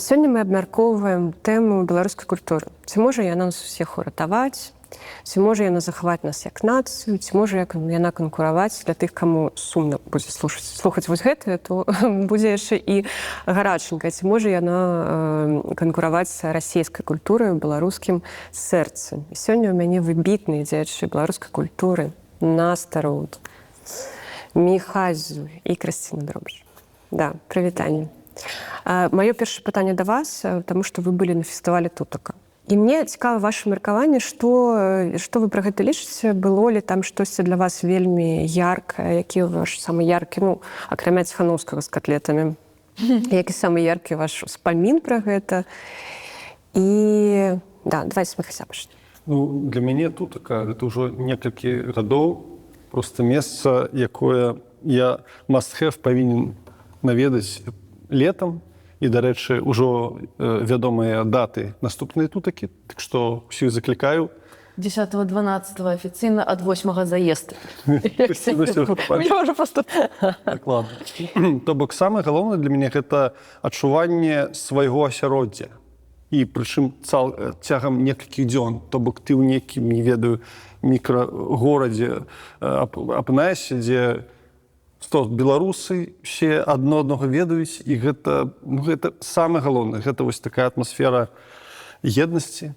Сёння мы абмяркоўваем тэму беларускай культуры. Ці можа яна нас усіх уратаваць, ці можа яна захаваць нас як нацыю, ці можа яна канкураваць для тых, каму сумна будзе слухаць вось гэтае, то будзе яшчэ і гараченька. Ці можа яна канкураваць з расійскай культурай у беларускім сэрцы. І сёння ў мяне выбітныя дзеячы беларускай культуры Настарод, Міхазу і Крысціна Дробш. Да, прывітанне. Маё першае пытанне да вас, таму што вы былі на фестывалі Тутака. І мне цікава ваша меркаванне, што вы пра гэта лічыце, было ли там штосьці для вас вельмі яркае, які ваш самы яркі, акрамя Ціханаўскага з котлетамі, які самы яркі ваш успамін пра гэта. І да, давайте мы хаця пачнем. Для мяне Тутака гэта ўжо некалькі гадоў, проста месца, якое я must-have павінен наведаць летом, і, дарэчы, ўжо вядомыя даты наступныя Тутакі, так што ўсіх заклікаю. 10-12 афіцыйна, ад 8 заезд. Я ўжо проста... Дакладна. То бок, самае галоўнае для мяне гэта адчуванне свайго асяроддзя. І прычым цягам некалькіх дзён. То бок, ты ў нейкім, не ведаю, мікрагорадзе апынаешся, дзе беларусы все аднога ведаюць, і гэта самае галоўнае. Гэта вось такая атмасфера еднасці,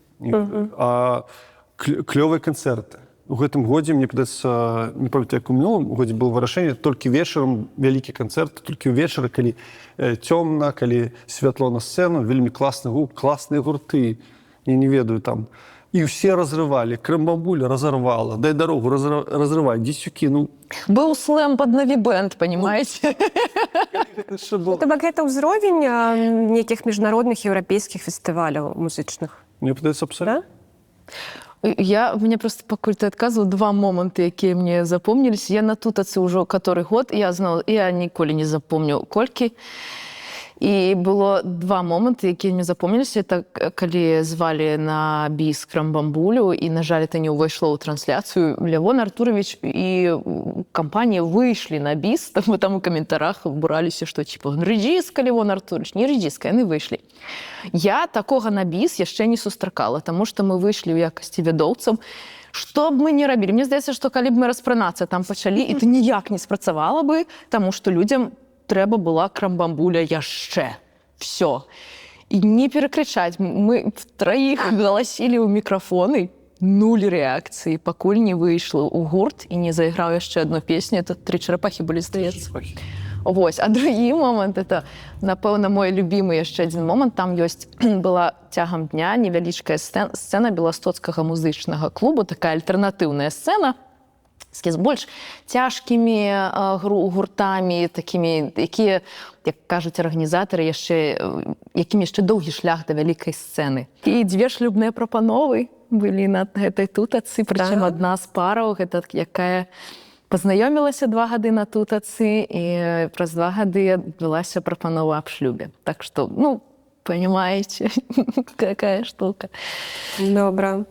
клёвыя канцэрты. У гэтым годзе, мне падаецца, не памятаю, як у мінулым годзе было вырашэнне, толькі вечарам вялікі канцэрт, толькі ўвечары, калі цёмна, калі святло на сцэну, вельмі класны гук, класныя гурты, я не ведаю там. І ўсе разрывалі, Крымбамбуля разорвала, дай дарогу разрывай, дзесюкі, Быў слэм пад наві-бэнд, понимаете? То бок, гэта ўзровень нейкіх міжнародных еўрапейскіх фестываляў музычных? Мне падаецца, абсолютно. Мне просто пакуль ты адказваў два моманты, якія мне запомніліся. Я на Тутацы ўжо каторы год, я ніколі не запомню колькі. І было два моманты, якія мне запомніліся. Это калі звалі на біс Крамбамбулю, і, на жаль, это не ўвайшло ў трансляцыю. Лявон Артурович і кампанія выйшлі на біс, там у каментарах бураліся, што типа рэдзіска Лявон Артурович, не рэдзіска, яны выйшлі. Я такога на біс яшчэ не сустракала, таму што мы выйшлі ў якасці вядоўцаў. Што б мы не рабілі? Мне здаецца, што калі б мы распранацца там пачалі, і то ніяк не спрацавала бы, таму што людзям трэба была Крамбамбуля яшчэ. Всё. І не перакрычаць. Мы траіх галасілі ў мікрафоны, нуль рэакцыі, пакуль не выйшла ў гурт і не зайграў яшчэ адну песню. Это «Тры чарапахі» былі, здаецца. Вось. А другі момант, это, напэўна, мой любімы яшчэ адзін момант. Там ёсць, была цягам дня невялічкая сцэна беластоцкага музычнага клубу, такая альтэрнатыўная сцэна, з больш цяжкімі гуртамі, такімі, якія, як кажуць арганізатары, якім яшчэ доўгі шлях да вялікай сцэны. І дзве шлюбныя прапановы былі на гэтай Тутацы, прычым адна з параў, гэта якая пазнаёмілася 2 гады на Тутацы, і праз 2 гады адбылася прапанова аб шлюбе. Так што, понимаете, какая штука. Добра.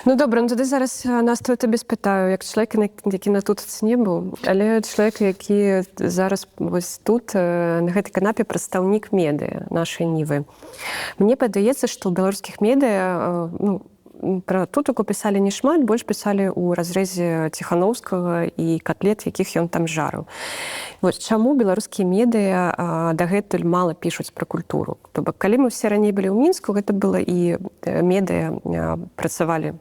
Добра, тады зараз Настю табе спытаю, як чалавек, які на Тутацы не быў, але чалавек, які зараз вось тут, на гэтай канапе прадстаўнік медыа нашай Нівы. Мне падаецца, што ў беларускіх медыа пра Тутаку пісалі не шмат, больш пісалі ў разрэзе Ціханаўскага і котлет, якіх ён там жарыў. Вось чаму беларускія медыа дагэтуль мала пішуць пра культуру? То бок, калі мы ўсе раней былі ў Мінску, гэта было і медыа працавалі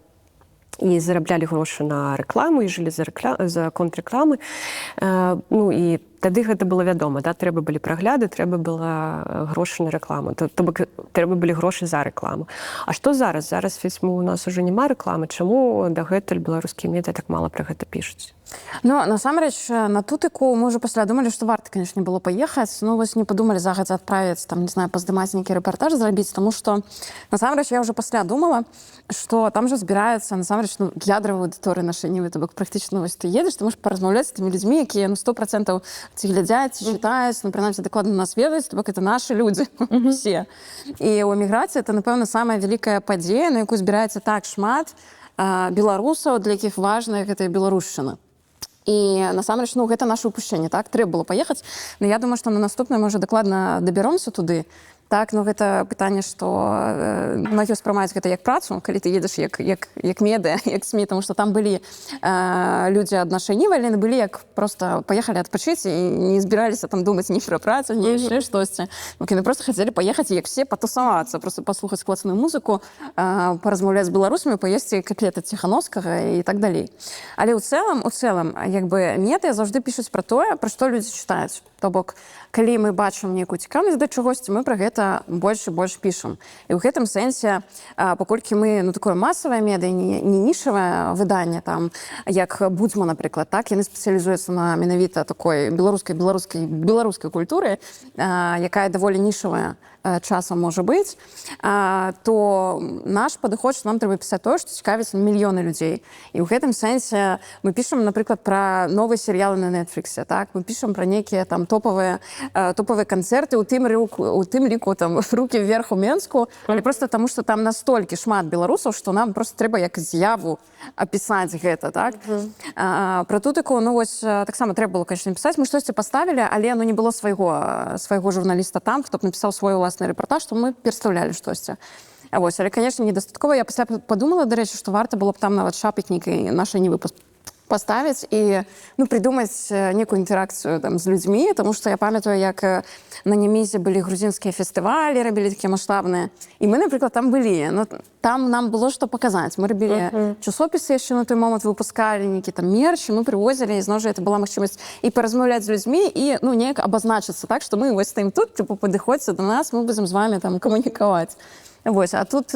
і зараблялі грошы на рэкламу, і жылі за конт рэкламы. І тады гэта было вядома, трэба былі прагляды, трэба было грошы на рэкламу, то бок трэба былі грошы за рэкламу. А што зараз? Зараз ведь у нас уже няма рэкламы, чаму дагэтуль беларускія медыа так мала пра гэта пішуць? Насамрэч, на Тутаку мы ўжо пасля думалі, што варта, канешне, было паехаць, вось не падумалі загадзя адправіць, там, не знаю, паздымаць нейкі рэпартаж зрабіць, таму што, насамрэч, я ўжо пасля думала, што там жа збіраецца, насамрэч, ядравая аўдыторыя нашай Нівы, то бок практычна вось ты едзеш, ты можаш паразмаўляць з тымі людзьмі, якія 100% ці глядзяць, ці чытаюць, прынамсі, дакладна нас ведаюць, то бок это нашы людзі, усе. І ў эміграцыі это, напэўна, самая вялікая падзея, на якую збіраецца так шмат беларусаў, для якіх важная гэтая беларушчына. І насамрэч, гэта наше ўпушчэнне, так? Трэба было паехаць, але я думаю, што на наступнае мы ўжо дакладна дабяромся туды. Так, ну гэта пытанне, што многія ўспрымаюць гэта як працу, калі ты едзеш як медыа, як СМІ, тому што там былі людзі ад нашай нівы, але былі як просто паехалі адпачыць і не збіраліся там думаць ні пра працу, ні яшчэ штосьці. Яны просто хацелі паехаць, як все, патусавацца, просто паслухаць класную музыку, паразмаўляць з беларусамі, паесці котлеты Ціхановскага і так далей. Але ў цэлым, як бы медыа заўжды пішуць пра тое, пра што людзі чытаюць. То бок, калі мы бачым нейкую цікавасць да чагосьці, мы пра гэта больш і больш пішам. І ў гэтым сэнсе, паколькі мы такое масавае медыа, не нішавае выданне, там, як Будзьма, напрыклад, так, яны спецыялізуюцца на менавіта такой беларускай культуры, якая даволі нішавая часам можа быць, то наш падыход, што нам трэба пісаць тое, што цікавіць мільёны людзей. І ў гэтым сэнсе мы пішам, напрыклад, пра новыя серыялы на Netflix, так? Мы пішам пра нейкія там топовыя канцэрты, у тым ліку там «Рукі вверх» у Менску, але просто таму, што там настолькі шмат беларусаў, што нам просто трэба як з'яву апісаць гэта, так? Пра тутыку, ну вось, таксама трэба было, конечно, пісаць. Мы штосьці паставілі, але не было свайго журналіста там, хто б напісаў свой уласны рэпартаж, што мы перастаўлялі штосьці. Вось, але, конечно, недастаткова. Я пасля падумала, дарэчы, што варта было б там нават шапік нейкай нашай нівы паставіць і прыдумаць некую інтэракцыю там з людзьмі, тому што я памятаю, як на Немізе былі грузінскія фестывалі, рабілі такія маштабныя. І мы, напрыклад, там былі. Ну, там нам было што паказаць. Мы рабілі часопісы яшчэ на той момант, выпускалі нейкі там мерч, мы прывозілі, і зноў жа, гэта была магчымасць і паразмаўляць з людзьмі, і неяк абазначыцца так, што мы вось стаім тут, падыходзьце да нас, мы будзем з вамі там камунікаваць. Вось, а тут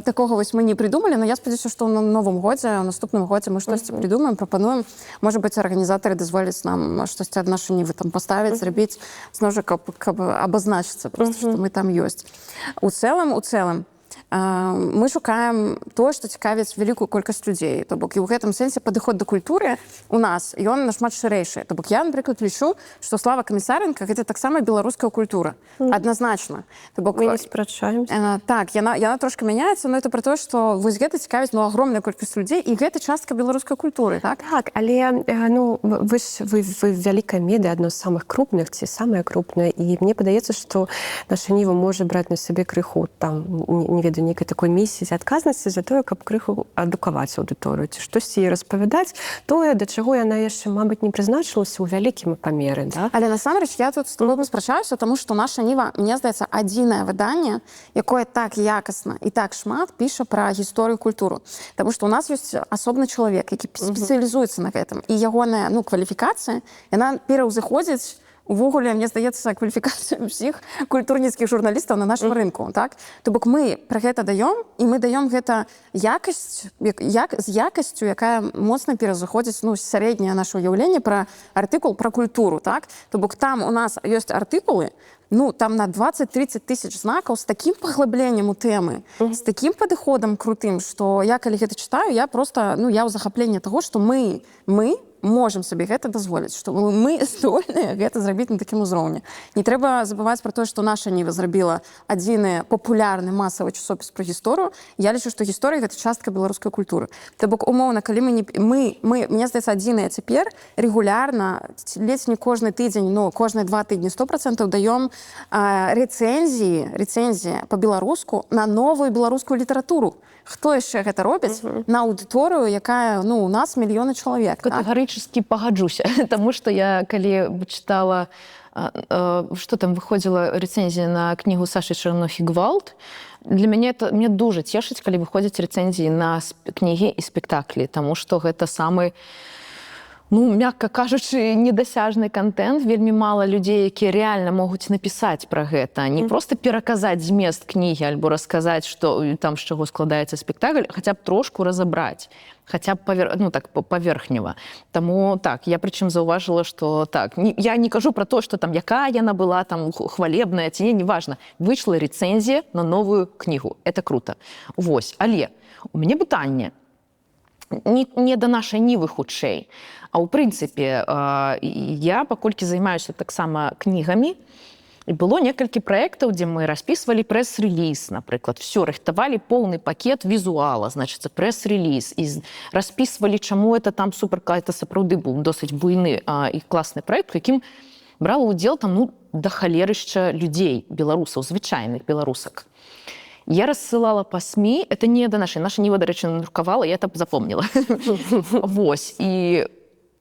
такога вось мы не прыдумалі, но я спадзяюся, што ў новым годзе, у наступным годзе мы штосьці прыдумаем, прапануем. Можа быць, арганізатары дазволяць нам штосьці ад нашай нівы там паставіць, зрабіць, зноў жа, каб абазначыцца, просто, што мы там ёсць. У цэлым, мы шукаем тое, што цікавіць вялікую колькасць людзей. То бок, і ў гэтым сэнсе падыход да культуры у нас, ён нашмат шырэйшы. То бок, я, напрыклад, лічу, што Слава Камісаренка гэта таксама беларуская культура. Адназначна. То бок, мы не спрачаемся. Так, яна трошки мяняецца, но это пра тое, што вось гэта цікавіць агромная колькасць людзей, і гэта частка беларускай культуры, так? Так, але вы вялікая медыа, адно з самых крупных, ці самая крупная, і мне падаецца, што наша ніва можа браць на сабе крыху там, не ведаю, нейкай такой місіі адказнасці за тое, каб крыху адукаваць аўдыторыю, ці штосьці ей распавядаць, тое, да чаго яна яшчэ, мабыць, не прызначылася ў вялікім памеры, да? Але насамрэч я тут з тобой спрачаюся, таму што наша ніва, мне здаецца, адзінае выданне, якое так якасна і так шмат піша пра гісторыю культуру. Таму што ў нас ёсць асобны чалавек, які спецыялізуецца на гэтым, і ягоная кваліфікацыя, яна пераўзыходзіць увогуле, мне здаецца, кваліфікацыю ўсіх культурніцкіх журналістаў на нашым рынку, так? То бок мы пра гэта даём, і мы даём гэта якасць, з якасцю, якая моцна перазыходзіць, сярэдняе наша ўяўленне пра артыкул пра культуру, так? То бок там у нас ёсць артыкулы, там на 20-30 тысяч знакаў з такім паглыбленнем у тэмы, з такім падыходам крутым, што я, калі гэта чытаю, я просто, я ў захапленні таго, што мы можам сабе гэта дазволіць, што мы здольныя гэта зрабіць на такім узроўні. Не трэба забываць пра тое, што наша ніва зрабіла адзіны папулярны масавы часопіс пра гісторыю. Я лічу, што гісторыя гэта частка беларускай культуры. То бок, умоўна, калі мне здаецца, адзіныя цяпер рэгулярна, ледзь не кожны тыдзень, кожныя 2 тыдні 100% даём рэцэнзіі па-беларуску на новую беларускую літаратуру. Хто яшчэ гэта робіць на аўдыторыю, якая, у нас мільёны чалавек. Катэгарычна пагаджуся, таму што я, калі чытала, што там выходзіла рэцэнзія на кнігу Сашы Чарнохі «Гвалт», для мяне мне дуже цешыць, калі выходзяць рэцэнзіі на кнігі і спектаклі, таму што гэта самы, мякка кажучы, недасяжны контент. Вельмі мала людзей, якія рэальна могуць напісаць пра гэта. Не проста пераказаць змест кнігі альбо расказаць, што там з чаго складаецца спектакль, хаця б трошку разабраць, хаця б паверхнева. Таму так, я прычым заўважыла, што так, я не кажу пра то, што там якая яна была, там хвалебная ці не, неважна. Выйшла рэцэнзія на новую кнігу. Это круто. Вось, але у мяне пытанне не да нашай нівы хутчэй, а ў прынцыпе, я паколькі займаюся таксама кнігамі, і было некалькі праектаў, дзе мы распісвалі прэс-рэліз, напрыклад, все, рыхтавалі поўны пакет візуала, значыцца, прэс-рэліз, і распісвалі, чаму это там супер, это сапраўды быў досыць буйны і класны праект, якім брала ўдзел там, ну, да халерышча людзей, беларусаў, звычайных беларусак. Я рассылала па СМІ, это не да наша Ніва, дарэчы, надрукавала, я это запомнила. Вось, і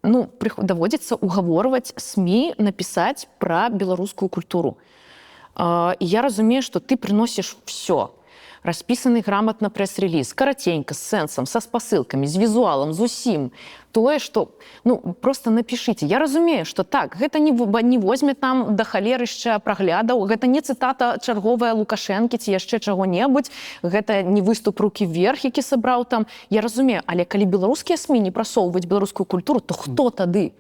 ну, даводзіцца угаворваць СМІ напісаць пра беларускую культуру. І я разумею, што ты прыносіш всё. Распісаны грамотна прэс-реліз, караценька, з сэнсам, са спасылкамі, з візуалам, з усім. Тое, што, ну, просто напішыце. Я разумею, што так, гэта не возьме там да халерышча праглядаў, гэта не цытата чарговая Лукашэнкі ці яшчэ чаго-небудзь, гэта не выступ рукі вверх, які сабраў там. Я разумею, але калі беларускія СМІ не прасоўваюць беларускую культуру, то хто тады?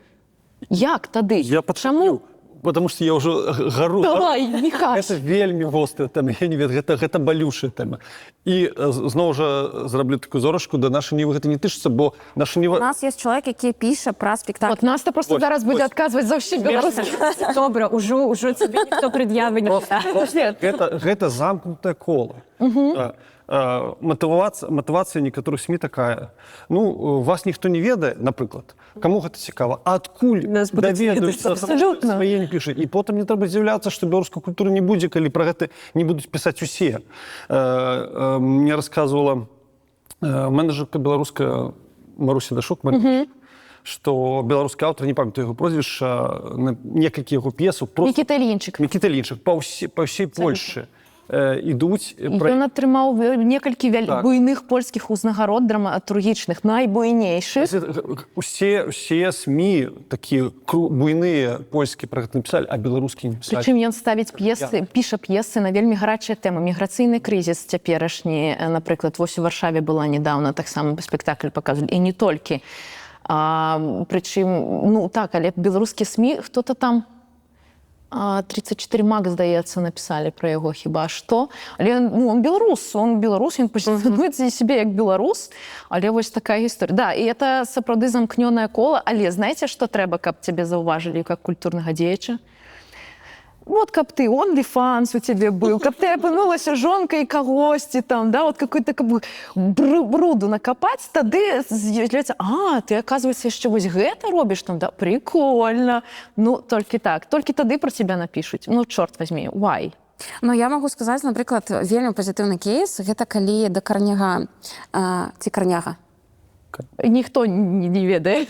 Як тады? Я Чаму? Потому что я уже гару. Давай, Міхаш. Гэта вельмі вострая тэма, я не ведаю, гэта балючая тэма. І зноў жа зраблю такую зорачку, да нашай Нівы гэта не тычыцца, бо наша У Ніва... нас есть человек, які піша про спектакль. От Наста просто Ось, зараз будзе ось. адказваць за ўсіх беларусаў. Добре, уже тебе ніхто пред'явить. Гэта замкнутае кола. Матывацыя некаторых СМІ такая. Ну, вас ніхто не ведае, напрыклад. Каму гэта цікава? Адкуль Нас будуць даведаюцца? абсалютна. Свае не пішуць. І потым не трэба здзіўляцца, што беларускай культуры не будзе, калі пра гэта не будуць пісаць усе. Мне расказвала менеджерка беларуская Маруся Дашук, што беларускі аўтар, не памятаю яго прозвішча, некалькі яго п'есаў, Мікіта Лінчык. Мікіта Лінчык, па ўсей Польшы ідуць... Ён атрымаў некалькі буйных польскіх узнагарод драматургічных, найбуйнейшых. Усе СМІ такія буйныя польскія пра гэта напісалі, а беларускія не пісалі. Прычым ён ставіць п'есы, піша п'есы на вельмі гарачыя тэмы. Міграцыйны крызіс цяперашні, напрыклад, вось у Варшаве была нядаўна, таксама спектакль паказвалі, і не толькі. Прычым, ну так, але беларускія СМІ, хто-то там 34 МАК, здаецца, напісалі пра яго хіба што. Але ну, он беларус, ён пазіцыянуецца сябе як беларус, але вось такая гісторыя. Да, і это сапраўды замкнёнае кола, але знаеце, што трэба, каб цябе заўважылі як культурнага дзеяча? Вот каб ты OnlyFans у тебе был, каб ты апынулася жонкай кагосьці там, да, вот какой-то бруду накапаць, тады з'яўляецца, ты, оказывается, яшчэ вось гэта робіш там, да, прикольно. Ну, толькі так, толькі тады про тебя напішуць. Ну, чорт возьми, why? Ну, я могу сказаць, напрыклад, вельмі пазітыўны кейс, гэта калі да Карняга, ці Карняга? Ніхто не ведае.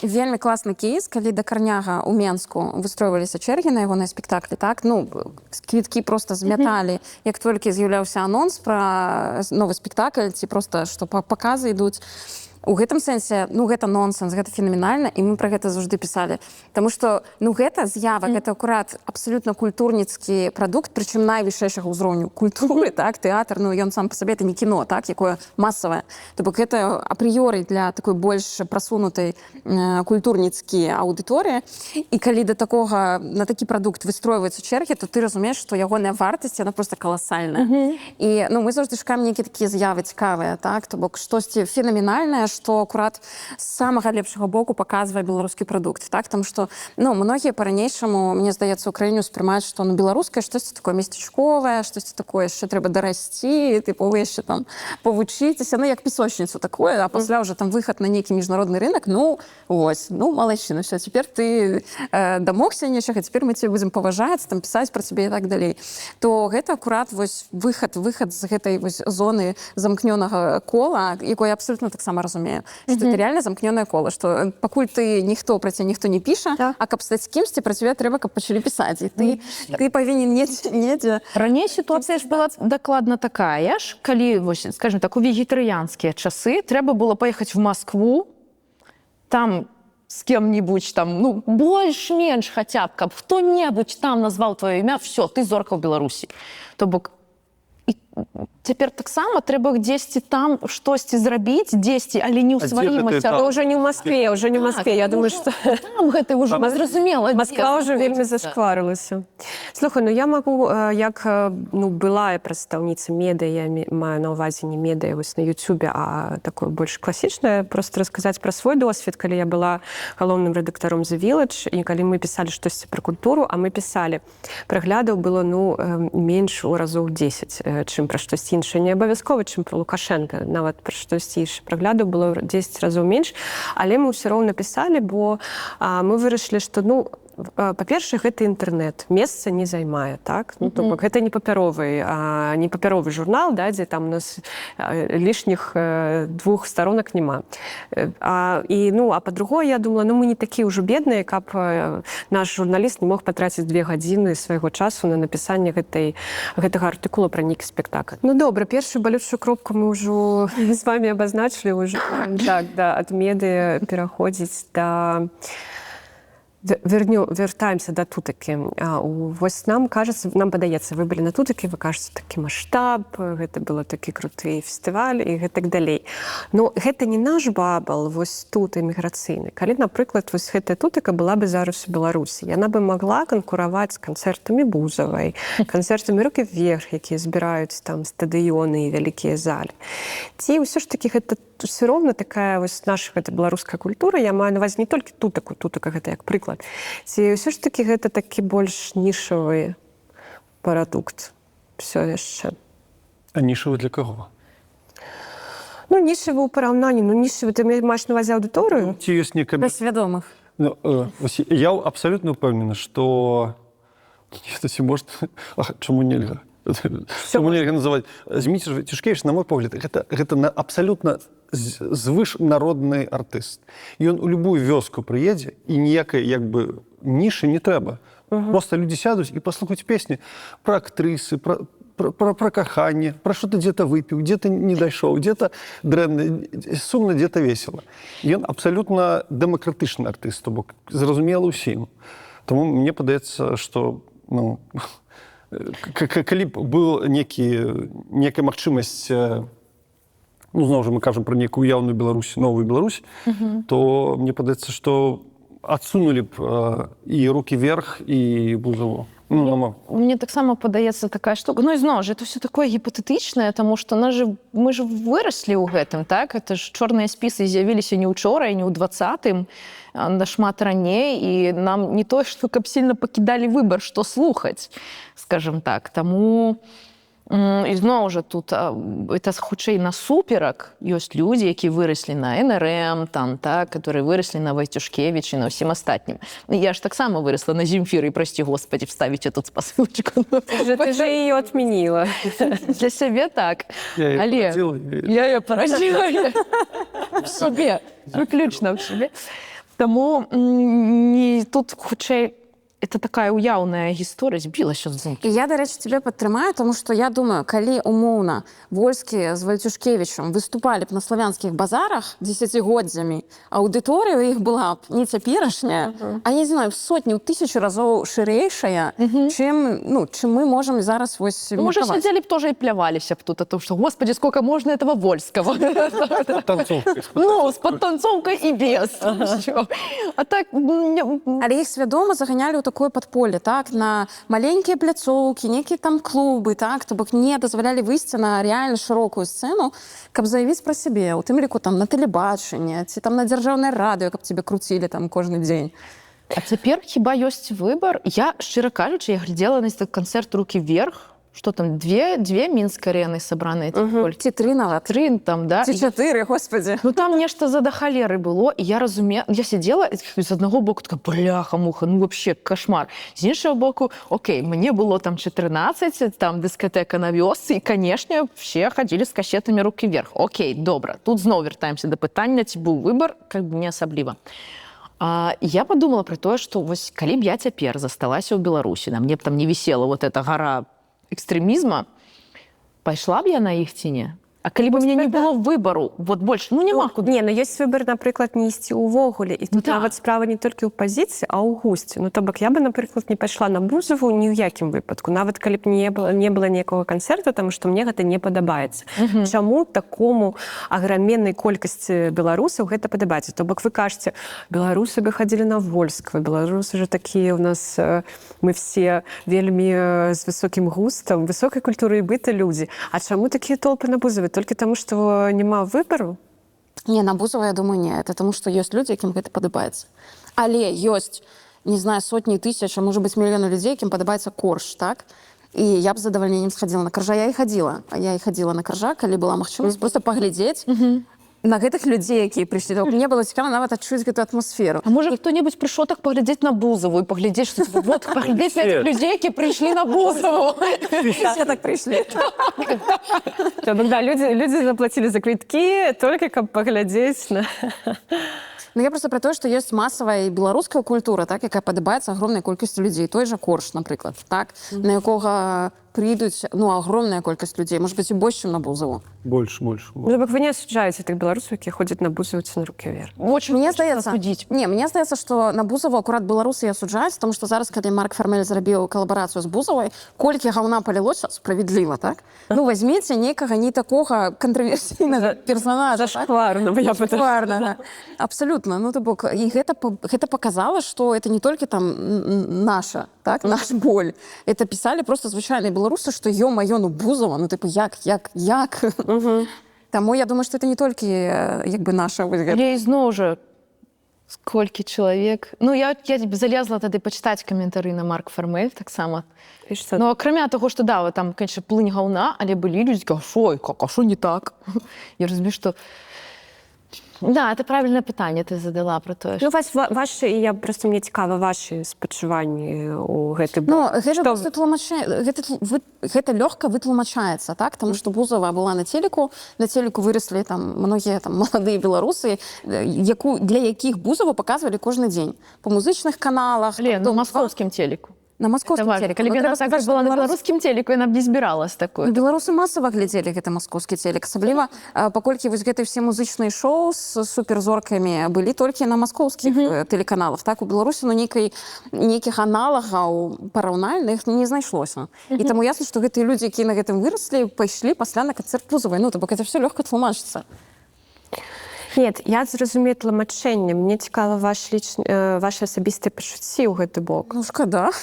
Вельмі класны кейс, калі да Карняга ў Менску выстройваліся чэргі на ягоныя спектаклі, так, ну, квіткі проста змяталі, як толькі з'яўляўся анонс пра новы спектакль, ці проста, што паказы ідуць. У гэтым сэнсе, ну, гэта нонсенс, гэта фенаменальна, і мы пра гэта заўжды пісалі. Таму што, ну, гэта з'ява, гэта акурат абсалютна культурніцкі прадукт, прычым найвышэйшага ўзроўню культуры, так, тэатр, ну, ён сам па сабе, это не кіно, так, якое масавае. То бок гэта апрыёры для такой больш прасунутай культурніцкі аўдыторыі, і калі да такога, на такі прадукт выстройваюцца чэргі, то ты разумееш, што ягоная вартасць, яна проста каласальная. І, ну, мы заўжды шукаем нейкія такія з'явы цікавыя, так, то бок штосьці фенаменальнае, што акурат з самага лепшага боку паказвае беларускі прадукт, так, там што, ну, многія па-ранейшаму, мне здаецца, у краіне ўспрымаюць, што, ну, беларускае штосьці такое местачковае, штосьці такое яшчэ трэба дарасці, тыпу, вы яшчэ там павучыцеся, ну, як песочніцу такое, а пасля ўжо там выхад на нейкі міжнародны рынок, ну, вось, ну, малайчына, все, цяпер ты дамогся нечага, цяпер мы цябе будзем паважаць, там пісаць пра цябе і так далей. То гэта акурат вось выхад з гэтай вось зоны замкнёнага кола, якое я абсолютно таксама разумею. Што это реально замкнёнае кола, што пакуль ты ніхто пра цябе ніхто не піша, а каб стаць кімсьці, пра цябе трэба, каб пачалі пісаць. І ты павінен недзе... Раней сітуацыя ж была дакладна такая ж, калі, вось, скажем так, у вегетарыянскія часы трэба было паехаць в Москву, там з кем-нибудь там, ну, больш-менш хаця б, каб хто-небудзь там назваў твоё імя, все, ты зорка ў Беларусі. То бок цяпер таксама трэба дзесьці там штосьці зрабіць, дзесьці, але не ў сваім асяроддзі. Уже не в Москве, уже не в Москве. Я думаю, что... Там гэта ўжо зразумела. Москва уже вельмі зашкварылася. Слухай, ну я могу, як ну, былая прадстаўніца медыа, я маю на ўвазе не медыа вось на Ютубе, а такое больш класічнае, просто расказаць пра свой досвед, калі я была галоўным рэдактаром The Village, і калі мы пісалі штосьці пра культуру, а мы пісалі, праглядаў было, ну, менш у разоў 10, чым чым пра штосьці іншае, не абавязкова, чым пра Лукашенка, нават пра штосьці іншае. Праглядаў было 10 разоў менш, але мы ўсё роўна пісалі, бо мы вырашылі, што, ну, па-першае, гэта інтэрнэт, месца не займае, так? Ну, то бок, гэта не папяровы журнал, да, дзе там у нас лішніх 2 старонак няма. А па-другое, я думала, ну, мы не такія ўжо бедныя, каб наш журналіст не мог патраціць 2 гадзіны свайго часу на напісанне гэтага артыкула пра нейкі спектакль. Ну, добра, першую балючую кропку мы ўжо з вами абазначылі, ўжо так, да, ад медыа пераходзіць да... Вяртаемся да тутакі. Вось нам кажется, нам падаецца, вы былі на тутакі, вы кажаце, такі маштаб, гэта было такі круты фестываль і гэтак далей. Но гэта не наш бабл вось тут эміграцыйны. Калі, напрыклад, вось гэтая тутака была бы зараз у Беларусі, яна бы магла канкураваць з канцэртамі Бузавай, канцэртамі «Рукі вверх», якія збіраюць там стадыёны і вялікія залі. Ці ўсё ж такі гэта все роўна такая вось наша гэта беларуская культура, я маю на увазе не толькі тутака гэта як прыклад. Ці ўсё ж такі гэта такі больш нішавы прадукт все яшчэ. А нішавы для каго? Ну, нішавы ў параўнанні, ну, нішавы, ты маеш на увазе аўдыторыю? Ці ёсць некая... Для свядомых. Ну, я абсолютно упэўнены, што... Чаму нельга? Чаму нельга называць? Зміцер Цішкевіч, на мой погляд, гэта абсалютна звышнародны артыст. Ён у любую вёску прыедзе, і ніякай, як бы, нішы не трэба. Просто людзі сядуць і паслухаюць песні пра актрысы, пра каханне, пра што ты дзе-то выпіў, дзе-то не дайшоў, дзе-то дрэнна, сумна, дзе-то весела. Ён абсалютна дэмакратычны артыст, то бок зразумелы ўсім. Таму мне падаецца, што, ну, калі б была некая магчымасць, ну, зноў жа мы кажам пра некую уяўную Беларусь, новую Беларусь, то мне падаецца, што адсунулі б і «Рукі вверх», і Бузову. Ну, мне таксама падаецца такая штука. Ну, і зноў жа, это все такое гіпатэтычнае, таму што мы ж выраслі ў гэтым, так? Это ж чорныя спісы з'явіліся не ўчора і не ў 20-м, нашмат раней, і нам не тое, што каб сильно пакідалі выбар, што слухаць, скажем так. Таму і зноў жа тут это хутчэй насуперак ёсць людзі, якія выраслі на НРМ, там, так, которые выраслі на Вайцюшкевічы, на ўсім астатнім. Я ж таксама вырасла на Земфіры, і, прости господи, вставіце тут спасылочку. Ты же ее отменила. Для сябе так. Я ее поразила. В себе. Выключна в себе. Таму тут хутчэй это такая уяўная гісторыя збілася з думкі. І я, дарэчы, цябе падтрымаю, тому што я думаю, калі умоўна Вольскі з Вайцюшкевічам выступалі б на славянскіх базарах дзесяцігоддзямі, аўдыторыя ў іх была б не цяперашняя, а я не знаю, сотні, ў 1000 разоў шырэйшая, чым мы можам зараз вось Можа, сядзелі б тоже і пляваліся б тут, а то, што, господи, сколько можна этого Вольского. Ну, з падтанцоўкай і без. А так... Але іх свядома заганялі ў такое падполе, так, на маленькія пляцоўкі, нейкія там клубы, так, то бок не дазвалялі выйсці на рэальна шырокую сцэну, каб заявіць пра сябе, у тым ліку там на тэлебачанне, ці там на дзяржаўнае радыё, каб цябе круцілі там кожны дзень. А цяпер хіба ёсць выбар? Я, шчыра кажучы, я глядзела на канцэрт «Рукі вверх», что там, две Мінск-арены сабраныя? Ці 3 нават. 3 там, да? Ці 4, господи. Ну там нешта за да халеры было, і я разумела, я сидела, з аднаго боку така, бляха-муха, ну вообще кошмар. З іншого боку, окей, мне было там 14, там дискотека на вёсцы, і, конечно, все ходили з касетами «Рукі вверх». Окей, добра. Тут зноў вяртаемся да пытання, ці быў выбар, как бы не асабліва. Я подумала про тое, што вось калі б я цяпер засталася ў Беларусі, на мне б там не вісела вот эта гора экстремизма, пайшла б я на іх ці не? А калі б у мяне не было выбару, вот больше, ну няма куды. Не, ну ёсць выбар, напрыклад, не ісці ўвогуле. І тут нават справа не толькі ў пазіцыі, а ў гусце. Ну, то бок, я бы, напрыклад, не пайшла на Бузову ні ў якім выпадку. Нават калі б не было ніякога канцэрта, таму што мне гэта не падабаецца. Чаму такому аграменнай колькасці беларусаў гэта падабаецца? То бок, вы кажаце, беларусы бы хадзілі на Вольскага, беларусы же такія у нас, мы все вельмі з высокім густам, высокай культуры і быта людзі. А чаму такія толпы на Бузове? Толькі таму, што няма выбару? Не, на Бузова, я думаю, не. Это таму, што ёсць людзі, якім гэта падабаецца. Але ёсць, не знаю, сотні тысяч, а можа быць мільёны людзей, якім падабаецца корж, так? і я б з задавальненнем схадзіла на крыжа. Я і хадзіла на крыжа, калі была магчымасць просто паглядзець на гэтых людзей, якія прыйшлі. Мне было цікава нават адчуць гэтую атмасферу. А можа хто-небудзь прыйшоў так паглядзець на Бузову і паглядзець, што типа, вот паглядзець на этих людзей, якія прыйшлі на Бузову. Все так прыйшлі. Да, люди заплатили за квитки только каб паглядзець на... Ну, я просто про тое, што ёсць масавая і беларуская культура, так, якая падабаецца агромнай колькасцю людзей. Той жа Корж, напрыклад, так, на якога прыйдуць, ну, огромная колькасць людзей, может быть, і больш, чым на Бузову. Больше. Ну, бок вы не осуждаете тых беларусаў, якія ходзяць на Бузову ці на рукі вверх. Очень Мне хочется здаецца, осудить. мне здаецца, што на Бузову акурат беларусы і асуджаюць, тому што зараз, калі Марк Фармель зрабіў калабарацыю з Бузовай, колькі гаўна палілося, справедліва, так? Ну, возьміце некага не такога контроверсійнага персонажа, так? Зашкварно, я бы Зашкварна, да. Абсолютно. Ну, то бок, і гэта показала, што это не толькі там наша, так, наш боль. Это писали просто звычайныя беларусы, што ё-маё, ну Бузова, ну типу як? Таму я думаю, што это не толькі як бы наша вось гэта. Але ізноў жа сколькі чалавек. Ну я залезла тады пачытаць каментары на Марк Фармель таксама. Ну акрамя таго, што да, там, конечно, плынь гаўна, але былі людзі, а шо не так? Я разумею, што да, это правильное пытанне ты задала про тое. Ну, ваши, я просто мне цікава ваши спачуванні у гэты Ну, гэта лёгка вытлумачаецца, так? Таму што Бузова была на телеку выраслі там многія там маладыя беларусы, для якіх Бузову паказвалі кожны дзень па музычных каналах, на маскоўскім телеку. На маскоўскім телеку. Калі яна так была на беларускім телеку, яна б не збіралась такое. Беларусы масава глядзелі гэты маскоўскі телек, асабліва паколькі вось гэты все музычныя шоу з суперзоркамі былі толькі на маскоўскіх тэлеканалах. Так, у Беларусі нейкіх аналагаў параўнальных не знайшлося. І таму ясна, што гэтыя людзі, якія на гэтым выраслі, пайшлі пасля на канцэрт Бузовай. Ну, то бок это все лёгка тлумачыцца. Нет, я зразумею тлумачэнне. Мне цікава ваши асабістыя пачуцці ў гэты бок. Ну, шкада.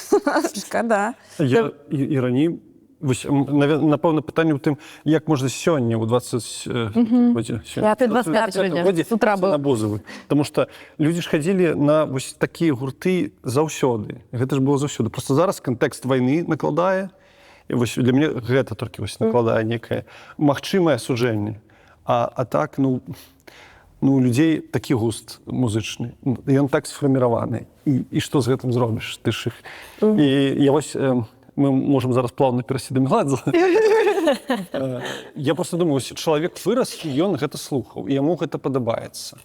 Я і раней, напэўна, пытанне ў тым, як можна сёння ў 25 годзе с утра было на Бузову. Таму што людзі ж хадзілі на вось такія гурты заўсёды. Гэта ж было заўсёды. Просто зараз кантэкст вайны накладае, і вось для мяне гэта толькі вось накладае некае магчымае асуджэнне. А так, ну, у людзей такі густ музычны, ён так сфарміраваны. І што з гэтым зробіш? Ты ж іх... І я вось, мы можам зараз плавна перайсці да Меладзе. Я просто думаю, чалавек вырас, і ён гэта слухаў, і яму гэта падабаецца.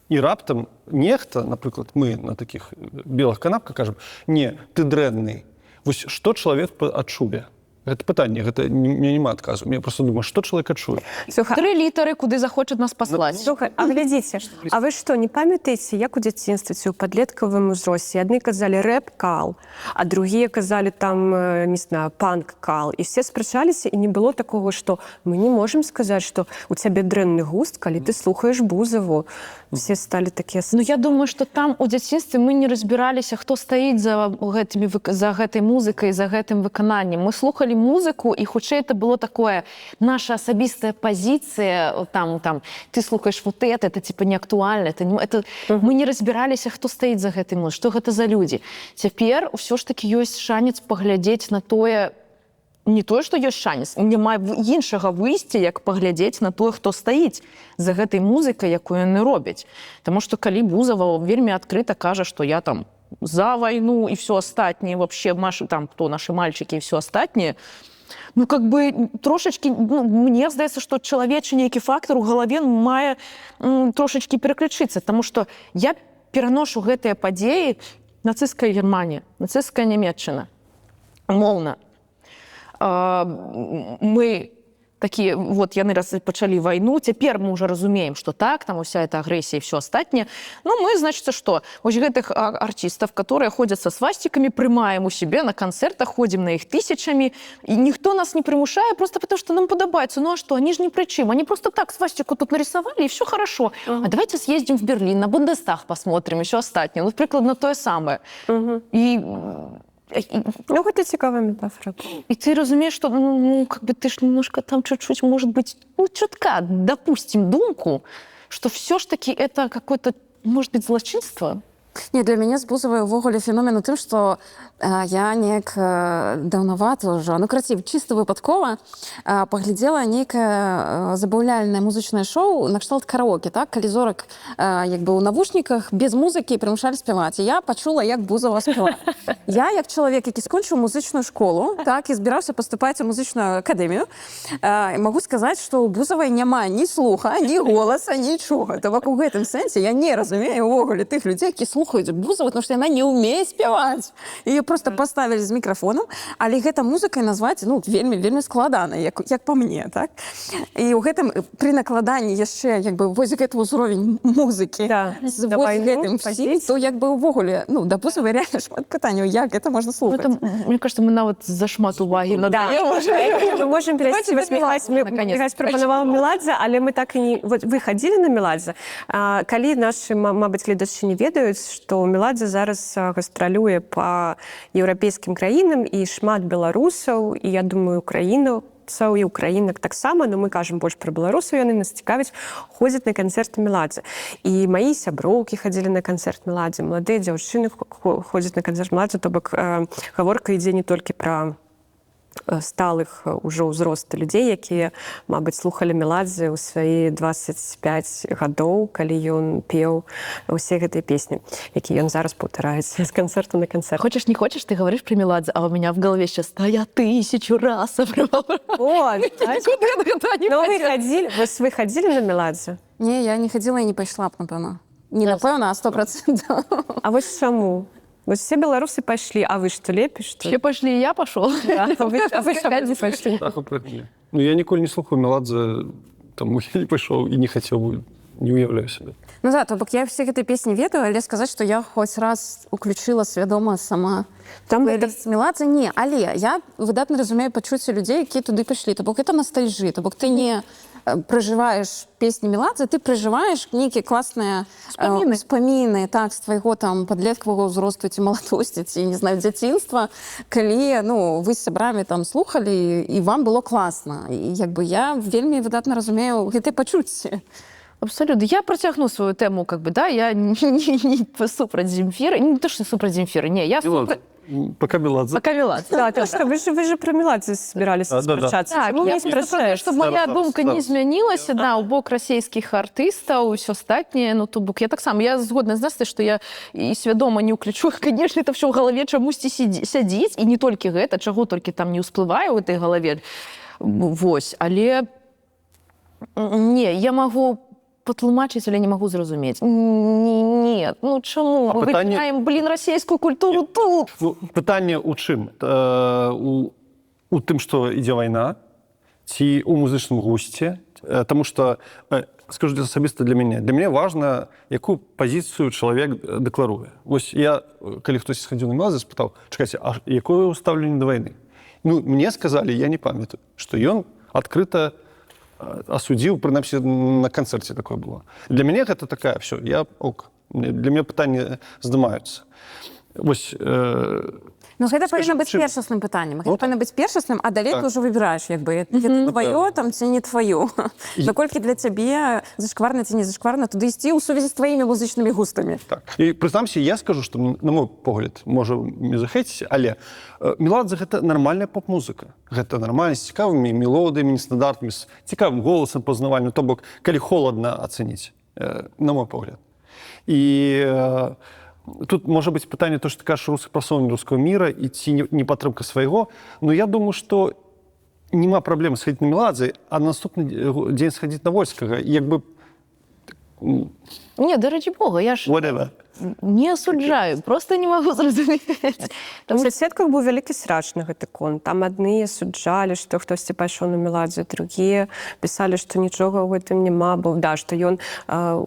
І раптам нехта, напрыклад, мы на такіх белых канапках кажам, не, ты дрэнны. Вось што чалавек адчуе? Гэта пытанне, гэта мне няма адказу. Я просто думаю, што чалавек адчуе? 3 літары, куды захочуць нас паслаць. Слухай, а глядзіце, а вы што, не памятаеце, як у дзяцінстве ці ў падлеткавым узросце? Адны казалі рэп-кал, а другія казалі там, не знаю, панк-кал. І все спрачаліся, і не было такого, што мы не можам сказаць, што у цябе дрэнны густ, калі ты слухаеш Бузову. Все сталі такія... Ну, я думаю, што там у дзяцінстве мы не разбіраліся, хто стаіць за гэтай музыкай, за гэтым выкананнем. Мы слухалі музыку, і хутчэй это было такое наша асабістая пазіцыя, там ты слухаеш вот это типа не актуальна, мы не разбіраліся, хто стаіць за гэтай музыкай, што гэта за людзі. Цяпер усё ж такі ёсць шанец паглядзець на тое, не тое, што ёсць шанец, няма іншага выйсця, як паглядзець на тое, хто стаіць за гэтай музыкай, якую яны робяць. Таму што калі Бузова вельмі адкрыта кажа, што я там за войну и все остальное, вообще там, кто наши мальчики и все остальное, ну, как бы, трошечки, ну, мне здаецца, што чалавечы нейкі фактор у галаве мае трошечки пераключыцца, таму што я пераношу гэтыя падзеі нацысцкая Германія, нацысцкая Нямецчына. Умоўна. Мы такие, вот яны раз пачалі вайну, цяпер мы уже разумеем, что так, там уся эта агрэсія и все остальное. Ну, мы, значит, что? Вось гэтых артистов, которые ходят со свастиками, прымаем у себе на концертах, ходим на их тысячами, и никто нас не примушае, просто потому что нам подобается. Ну, а что? Они же ни при чем. Они просто так свастику тут нарисовали, и все хорошо. А давайте съездим в Берлин, на Бундестаг посмотрим, и все остальное. Ну, прикладно то самое. И... Ну, гэта цікавая метафора. И ты разумеешь, что, ну, как бы ты ж немножко там чуть-чуть, может быть, ну, чутка, допустим, думку, что все ж таки это какое-то, может быть, злочинство. Не, для мяне з Бузавай увогуле феномен у тым, што я неяк даўнавата ўжо, ну, карацей, чыста выпадкова паглядзела нейкае забаўляльнае музычнае шоу на кшталт караоке, так? Калі зорак як бы ў навушніках без музыкі прымушалі спяваць. І я пачула, як Бузова спявае. Я, як чалавек, які скончыў музычную школу, так, і збіраўся паступаць у музычную акадэмію, магу сказаць, што ў Бузавай няма ні слуха, ні голаса, нічога. То бок у гэтым сэнсе я не разумею увогуле тых людзей, які слухаюць Бузову, потому што яна не ўмее спяваць. Яе проста паставілі з мікрафонам, але гэта музыкай назваць, ну, вельмі складана, як па мне, так? І ў гэтым пры накладанні яшчэ як бы вось гэты ўзровень музыкі з вось гэтым всім, то як бы ўвогуле, ну, да Бузовай реально шмат пытанняў, як гэта можна слухаць. Мне кажется, мы нават зашмат увагі надаем. Мы можем перейти, Міхась прапанавала Меладзе, але мы так і не... Вы хадзілі на Меладзе? Калі нашы, мабыць, гледачы не ведаюць, што Меладзе зараз гастралюе па еўрапейскім краінам і шмат беларусаў, і я думаю, украінцаў і украінак таксама, но мы кажам больш пра беларусаў, яны нас цікавяць, ходзяць на канцэрт Меладзе. І маі сяброўкі хадзілі на канцэрт Меладзе, маладыя дзяўчыны ходзяць на канцэрт Меладзе, то бок гаворка ідзе не толькі пра сталых ўжо ўзросту людзей, якія, мабыць, слухалі Меладзе ў свае 25 гадоў, калі ён пеў усе гэтыя песні, якія ён зараз паўтараецца з канцэрту на канцэрт. Хочешь, не хочешь, ты говоришь про Меладзе, а у меня в голове сейчас «я 1000 раз». Вот, вы хадзілі на Меладзе? Не, я не хадзіла і не пайшла б, напэўна. Не напэўна, а 100%. А вось чаму? Вот все белорусы пошли, а вы что, лепишь? Все пошли, и я пошел. А вы чаму не пошли? Ну, я ніколі не слухаю Меладзе, таму я не пайшоў і не хацеў бы, не уяўляю сябе. Ну да, то бок я все гэтай песні ведаю, але сказаць, што я хоць раз уключыла свядома сама плейліст Меладзе, не, але я выдатна разумею пачуцці людзей, якія туды пайшлі, то бок это ностальжы, то бок ты не проживаешь песни Меладзе, ты проживаешь некие классные вспомины, так, з твайго там подлеткавага ўзросту ці маладосці, ці, не знаю, дзяцінства, калі, ну, вы з сябрамі там слухали, і вам было класна. І, як бы, я вельмі выдатна разумею гэтыя пачуцці. Абсолютно. Я протягну свою тему, как бы, да, я не супраць Земфиры, не то, что супраць Земфиры, не, я супраць... Пока Меладзе. Пока Меладзе. Да, то что вы же про Меладзе собирались спрачаться. Так, я спрашаю, чтобы моя думка не змянілася, да, у бок расійскіх артыстаў, усё астатняе, ну, то бок я таксама, я згодна з Настей, што я і свядома не ўключу, конечно, это всё ў галаве чамусьці сядзіць, і не толькі гэта, чаго толькі там не ўсплывае ў этой галаве, вось, але не, я магу патлумачыць, але не магу зразумець. Нет, ну чаму? Мы выкінаем, блин, расійскую культуру тут. Ну, пытанне ў чым? У тым, што ідзе вайна, ці ў музычным гусце, таму што, скажу асабіста для мяне важна, якую пазіцыю чалавек дэкларуе. Вось я, калі хтось схадзіў на Меладзе, спытаў, чакайце, а якое ўстаўленне да вайны? Ну, мне сказалі, я не памятаю, што ён адкрыта осудзіў, прынамсі на канцэрце такое было. Для мяне гэта такая, все, я ок. Для мяне пытанні здымаюцца. Вось... Ну, гэта павінна быць першасным пытаннем. Гэта павінна быць першасным, а далей ты ўжо выбіраеш, як бы, гэта тваё, там, ці не тваё. Наколькі для цябе зашкварна ці не зашкварна, туды ісці ў сувязі з тваімі музычнымі густамі. Так. І прызнамся, я скажу, што, на мой погляд, можа не захэціць, але Меладзе гэта нармальная поп-музыка. Гэта нармальна, з цікавымі мелодыямі, нестандартнымі, з цікавым голасам пазнавальным, то бок, калі холадна ацэніць, на мой погляд. І тут можа быць пытанне, то, што ты кажаш, распрацоўванне рускага міра і ці не падтрымка свайго, но я думаю, што няма праблемы схадзіць на Меладзе, а наступны дзень схадзіць на Вольскага, і як бы... Не, дарэчы Бога, я ж не асуджаю, просто не магу зразумець. У соседках быў вялікі срач на гэты конт. Там адны асуджалі, што хтосьці пайшоў на Меладзе, другія пісалі, што нічога ў гэтым няма, бо да, што ён... А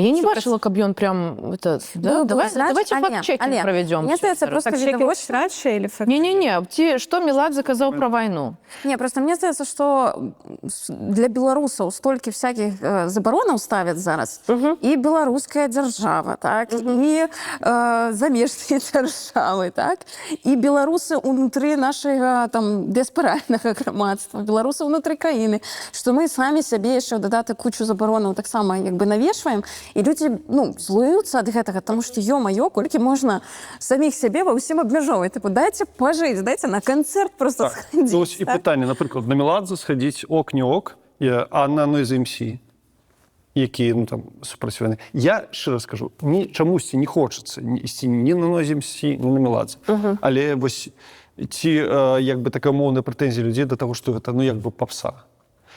я не бачила, каб ён прям... Давайте факт-чекінг правядзём. Мне здаецца, просто відавочна срача или факт? Не-не-не, што Меладзе казаў пра вайну? Не, просто мне здаецца, што для беларусаў столькі всякіх забаронаў ставяць зараз, і беларуская дзяржава, Львова, так, і замежныя дзяржавы, так, і беларусы ўнутры нашага там дыаспаральнага грамадства, беларусы ўнутры краіны, што мы самі сябе яшчэ ў дадатак кучу забаронаў таксама як бы навешваем, і людзі, ну, злуюцца ад гэтага, таму што, ё-маё, колькі можна саміх сябе ва ўсім абмяжоўваць. Типу, дайце пажыць, дайце на канцэрт просто схадзіць. Ну, ось і питання, наприклад, на Меладзе сходіть ок, не ок, а на Noise MC, які, ну, там, супрацьвані. Я, щиро скажу, чомусь не хочеться ісці ні на Noise MC, ні на Меладзе. Але ось ці, якби, така мовна претензія людей до того, що це, ну, якби, попса.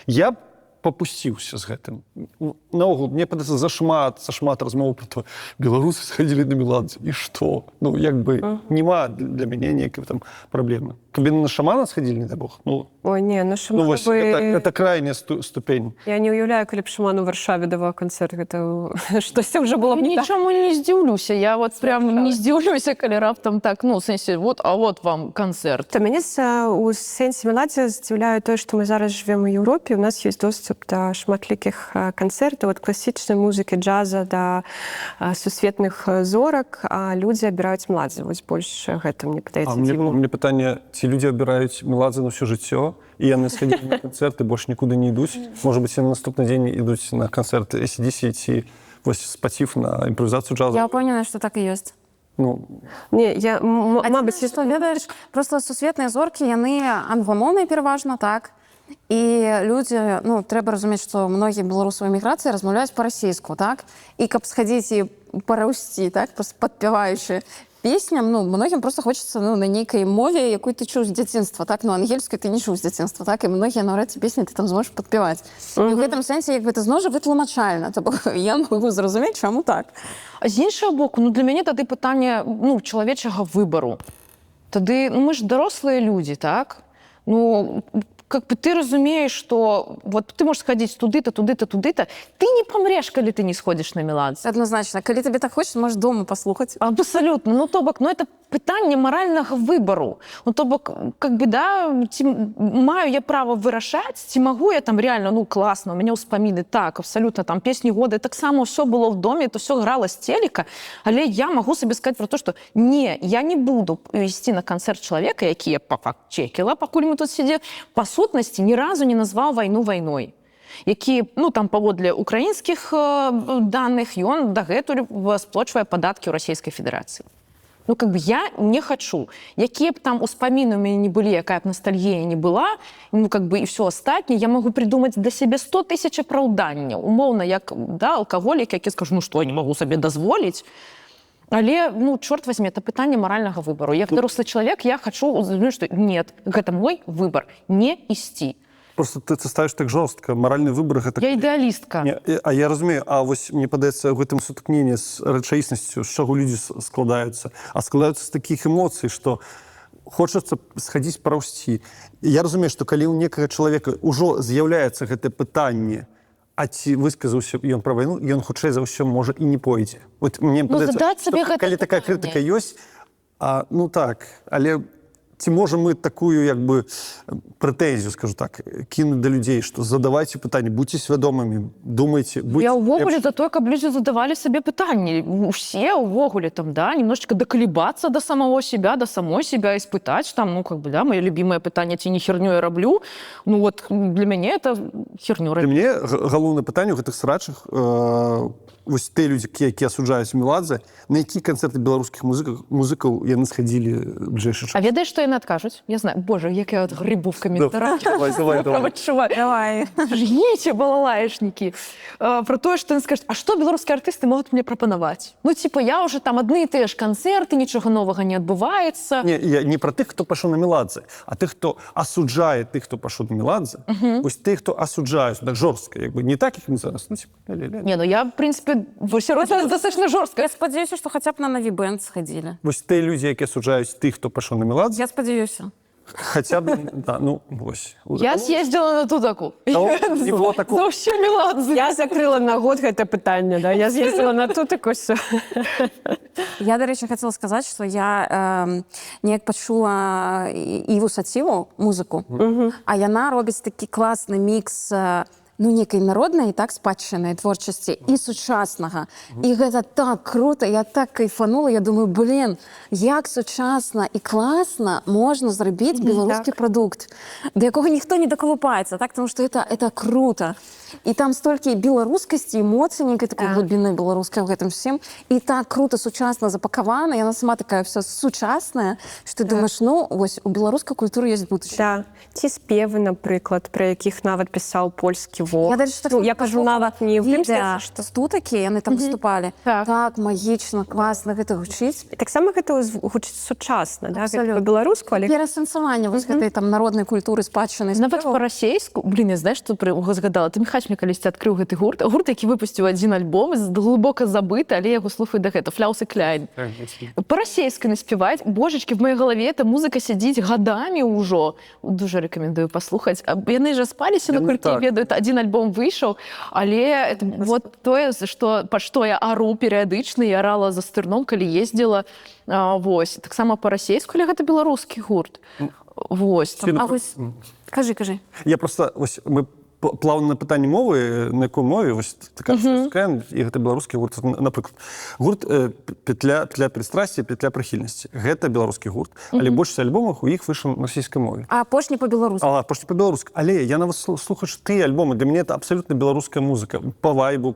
Я б попусціўся з гэтым. Наогул, мне падаецца зашмат размоў про то, беларусы сходили на Меладзе, і што? Ну, як бы, нема для мяне ніякай там праблемы. Каб на шамана сходили, не дай Бог, ну... Ой, не, ну шаман Ну, вось, это крайняя ступень. Я не уяўляю, калі б шаман у Варшаве даваў канцэрт, гэта штосьці ўжо было б не так. Нічому не здзіўлюся. Я вот прям не здзіўлюся, калі раптам так, ну, в сэнсе, вот, а вот вам канцэрт. То мяне у сэнсе Меладзе здзіўляе тое, што мы зараз жывем у Еўропе, у нас ёсць доступ да шматлікіх канцэртаў, ад класічнай музыкі, джаза да сусветных зорак, а людзі абіраюць Меладзе. Вось больш гэта, мне падаецца, дзіўна. Мне пытанне, ці людзі абіраюць Меладзе на ўсё жыццё, і яны сходили на канцэрты, больш нікуды не ідуць. Можа быць, яны на наступны дзень ідуць на канцэрты AC/DC ці вось спаціў на імправізацыю джазу. Я ўпэўнена, што так і ёсць. Ну, Не, я, Мабыць, што, ведаеш, просто сусветныя зоркі, яны англамоўныя пераважна, так? І людзі, ну, трэба разумець, што многія беларусы ў эміграцыі размаўляюць па-расійску, так? І каб схадзіць і параўсці, так, падпяваючы песням, ну, многім просто хочацца, ну, на нейкай мове, якой ты чуў з дзяцінства, так? Ну, ангельскай ты не чуў з дзяцінства, так? І многія наўрад ці песні ты там зможаш падпяваць. І ў гэтым сэнсе, як бы, ты зноў жа вытлумачальна. Тобто я магу зразумець, чаму так. А з іншого боку, ну, для мяне тады пытанне, ну, чалавечага выбару. Тады, ну, мы ж дарослыя людзі, так? Ну, как бы ты разумеешь, что вот ты можешь сходить туды-то, туды-то, туды-то, ты не помрешь, коли ты не сходишь на Меладзе. Однозначно. Коли тебе так хочется, можешь дома послухать. Абсолютно. Ну, то бок, ну, это питання морального выбору. Ну, то бок, как бы, да, ці маю я право вырашаць, ці магу я там реально, ну, классно, у меня успаміны, так, абсолютно, там, песні года, так само все было в доме, это все грало з телека, але я могу себе сказать про то, что не, я не буду вести на концерт человека, які я пафакт-чекіла, пакуль мы тут сидели, по сутнасці ні разу не назваў вайну вайной. Які, ну, там, паводле украінскіх даных, ён дагэтуль сплочвае падаткі ў Расійскай Федэрацыі. Ну, как бы я не хочу. Якія б там успаміны у мяне не былі, якая б ностальгія не была, ну, как бы, і все астатняе, я могу придумаць для сябе 100 тысяч апраўданняў. Умоўна, як, да, алкаголік, які скажу, ну, што, я не могу сабе дазволіць. Але, ну, чорт возьми, это пытанне маральнага выбару. Як дарослы чалавек, я хочу, што нет, гэта мой выбар, не ісці. Просто ты ставіш так жорстка, маральны выбор гэта... Я ідэалістка. А я разумею, а вось мне падаецца, у гэтым сутыкненні з рэчаіснасцю, з чаго людзі складаюцца, а складаюцца з такіх эмоцый, што хочацца схадзіць параўсці. Я разумею, што калі ў некага чалавека ўжо з'яўляецца гэтае пытанне, а ці высказаўся ён пра вайну, ён хутчэй за ўсё можа і не пойдзе. Вот мне падаецца, што калі такая крытыка ёсць, ну так, але ці можем мы такую, як бы, прэтэнзію, скажу так, кінуць да людзей, што задавайце пытанні, будьце свядомымі, думайце, будьце... Я ўвогуле за тое, каб людзі задавалі сабе пытанні. Усе ўвогуле там, да, немножечко доколебаться до самого себя, до самой себя, испытать там, ну, как бы, да, моё любимое пытанне, ці не херню я раблю. Ну, вот, для мяне это херню раблю. Для мяне галоўнае пытанне ў гэтых срачах, вось тыя людзі, які асуджаюць Меладзе, на які канцэрты беларускіх музыкаў яны схадзілі бліжэйшы час? А ведаеш, што яны адкажуць? Я знаю, боже, як я от грибу в комментариях. Давай. Жгите, балалаешники. Про то, что они скажут, а что белорусские артисты могут мне пропановать? Ну, типа, я уже там одни и те же концерты, ничего нового не отбывается. Не, я не про тых, хто пашоў на Меладзе, а тых, хто асуджае тых, хто пашоў на Меладзе. Вось тых, хто асуджаюць, так жорстка, як бы, не так, як мы зараз. Ну, типа, не, ну я, в принципе, все равно достаточно жорстко. Я спадзяюся, што хаця б на Наві Бэнд схадзілі. Вось тыя людзі, які асуджаюць тых, хто пашоў на Меладзе. Я спадзяюся. Хотя бы, да, ну, вось. Я съездила на Тудаку. Не было такого. Вообще Меладзе. Я закрыла на год гэта пытанне, да? Я з'ездила на Тутаку, все. Я, до речі, хотіла сказати, що я неяк почула Іву Саціву, музику, а яна робить такий класний мікс некай народнай і так спадчынай творчасці і сучаснага. І гэта так круто, я так кайфанула, я думаю, як сучасна і класна можна зрабіць беларускі прадукт, да якога ніхто не дакалупаецца, так, тому што это круто. І там столькі беларускасці, эмоцый, нейкай такой глыбіны беларускай у гэтым всем. І так круто, сучасна запакавана, яна сама такая вся сучасная, што ты думаеш, вось у беларускай культуры ёсць будучыня. Ці спевы, напрыклад, пра якіх нават пісаў польскі Вог. Я кажу нават не відэа, што стутакі, яны там выступалі. Так, магічна, класна, гэта гучыць. Таксама гэта гучыць сучасна, па-беларуску, але пераасэнсаванне вось гэтай там народнай культуры, спадчыны. Нават па-расейску, я знаеш, што згадала, ты Міхач мне калісьці адкрыў гэты гурт, які выпусціў адзін альбом, глыбока забыты, але яго слухаю дагэтуль, Фляус і Кляйн. Па-расейску наспяваць, божачкі, в маёй галаве эта музыка сядзіць гадамі ўжо. Дуже рэкамендую паслухаць. Яны жа спаліся, наколькі ведаю, адзін альбом выйшаў, але вот тое, па што я ару перыядычна, я арала за стырном, калі ездзіла. Вось. Таксама па-расейску, але гэта беларускі гурт. Вось. Кажы. Я просто, мы плавно на пытанні мовы, на якой мове, вось така шукаем, і гэта беларускі гурт. Напрыклад, гурт «Петля пристрасця», «Петля прыхільнасці». Гэта беларускі гурт, але большасць альбомаў у іх выйшла на расійскай мове. А апошні па-беларуску. Апошні па-беларуску. Але я нават слухаючы тыя альбомы, для мяне это абсалютна беларуская музыка. Па вайбу,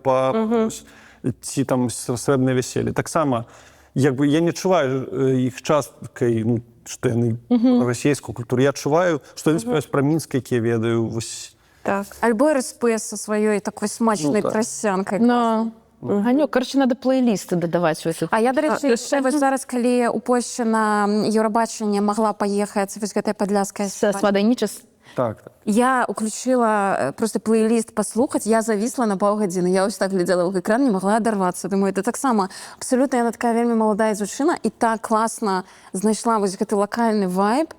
ці там срэбнае вяселле. Таксама, я не адчуваю іх часткай, што яны расійскую культуру. Я адчуваю, што яны спяваюць пра Мінск, які я ведаю, вось. Так. Альбо РСП со сваёй такой смачнай трасянкай. Ганёк, надо плейлісты дадаваць у этих. А я, дарэчы, яшчэ вось зараз, калі у Польшчы на Еўрабачанне магла паехаць вось гэтая падляская Свадайнічас. Так. Я уключила просто плейліст паслухаць, я завісла на паўгадзіны, я ось так глядзела ў экран, не магла адарвацца. Думаю, это таксама абсалютна яна такая вельмі маладая дзяўчына і так класна знайшла вось гэты лакальны вайб.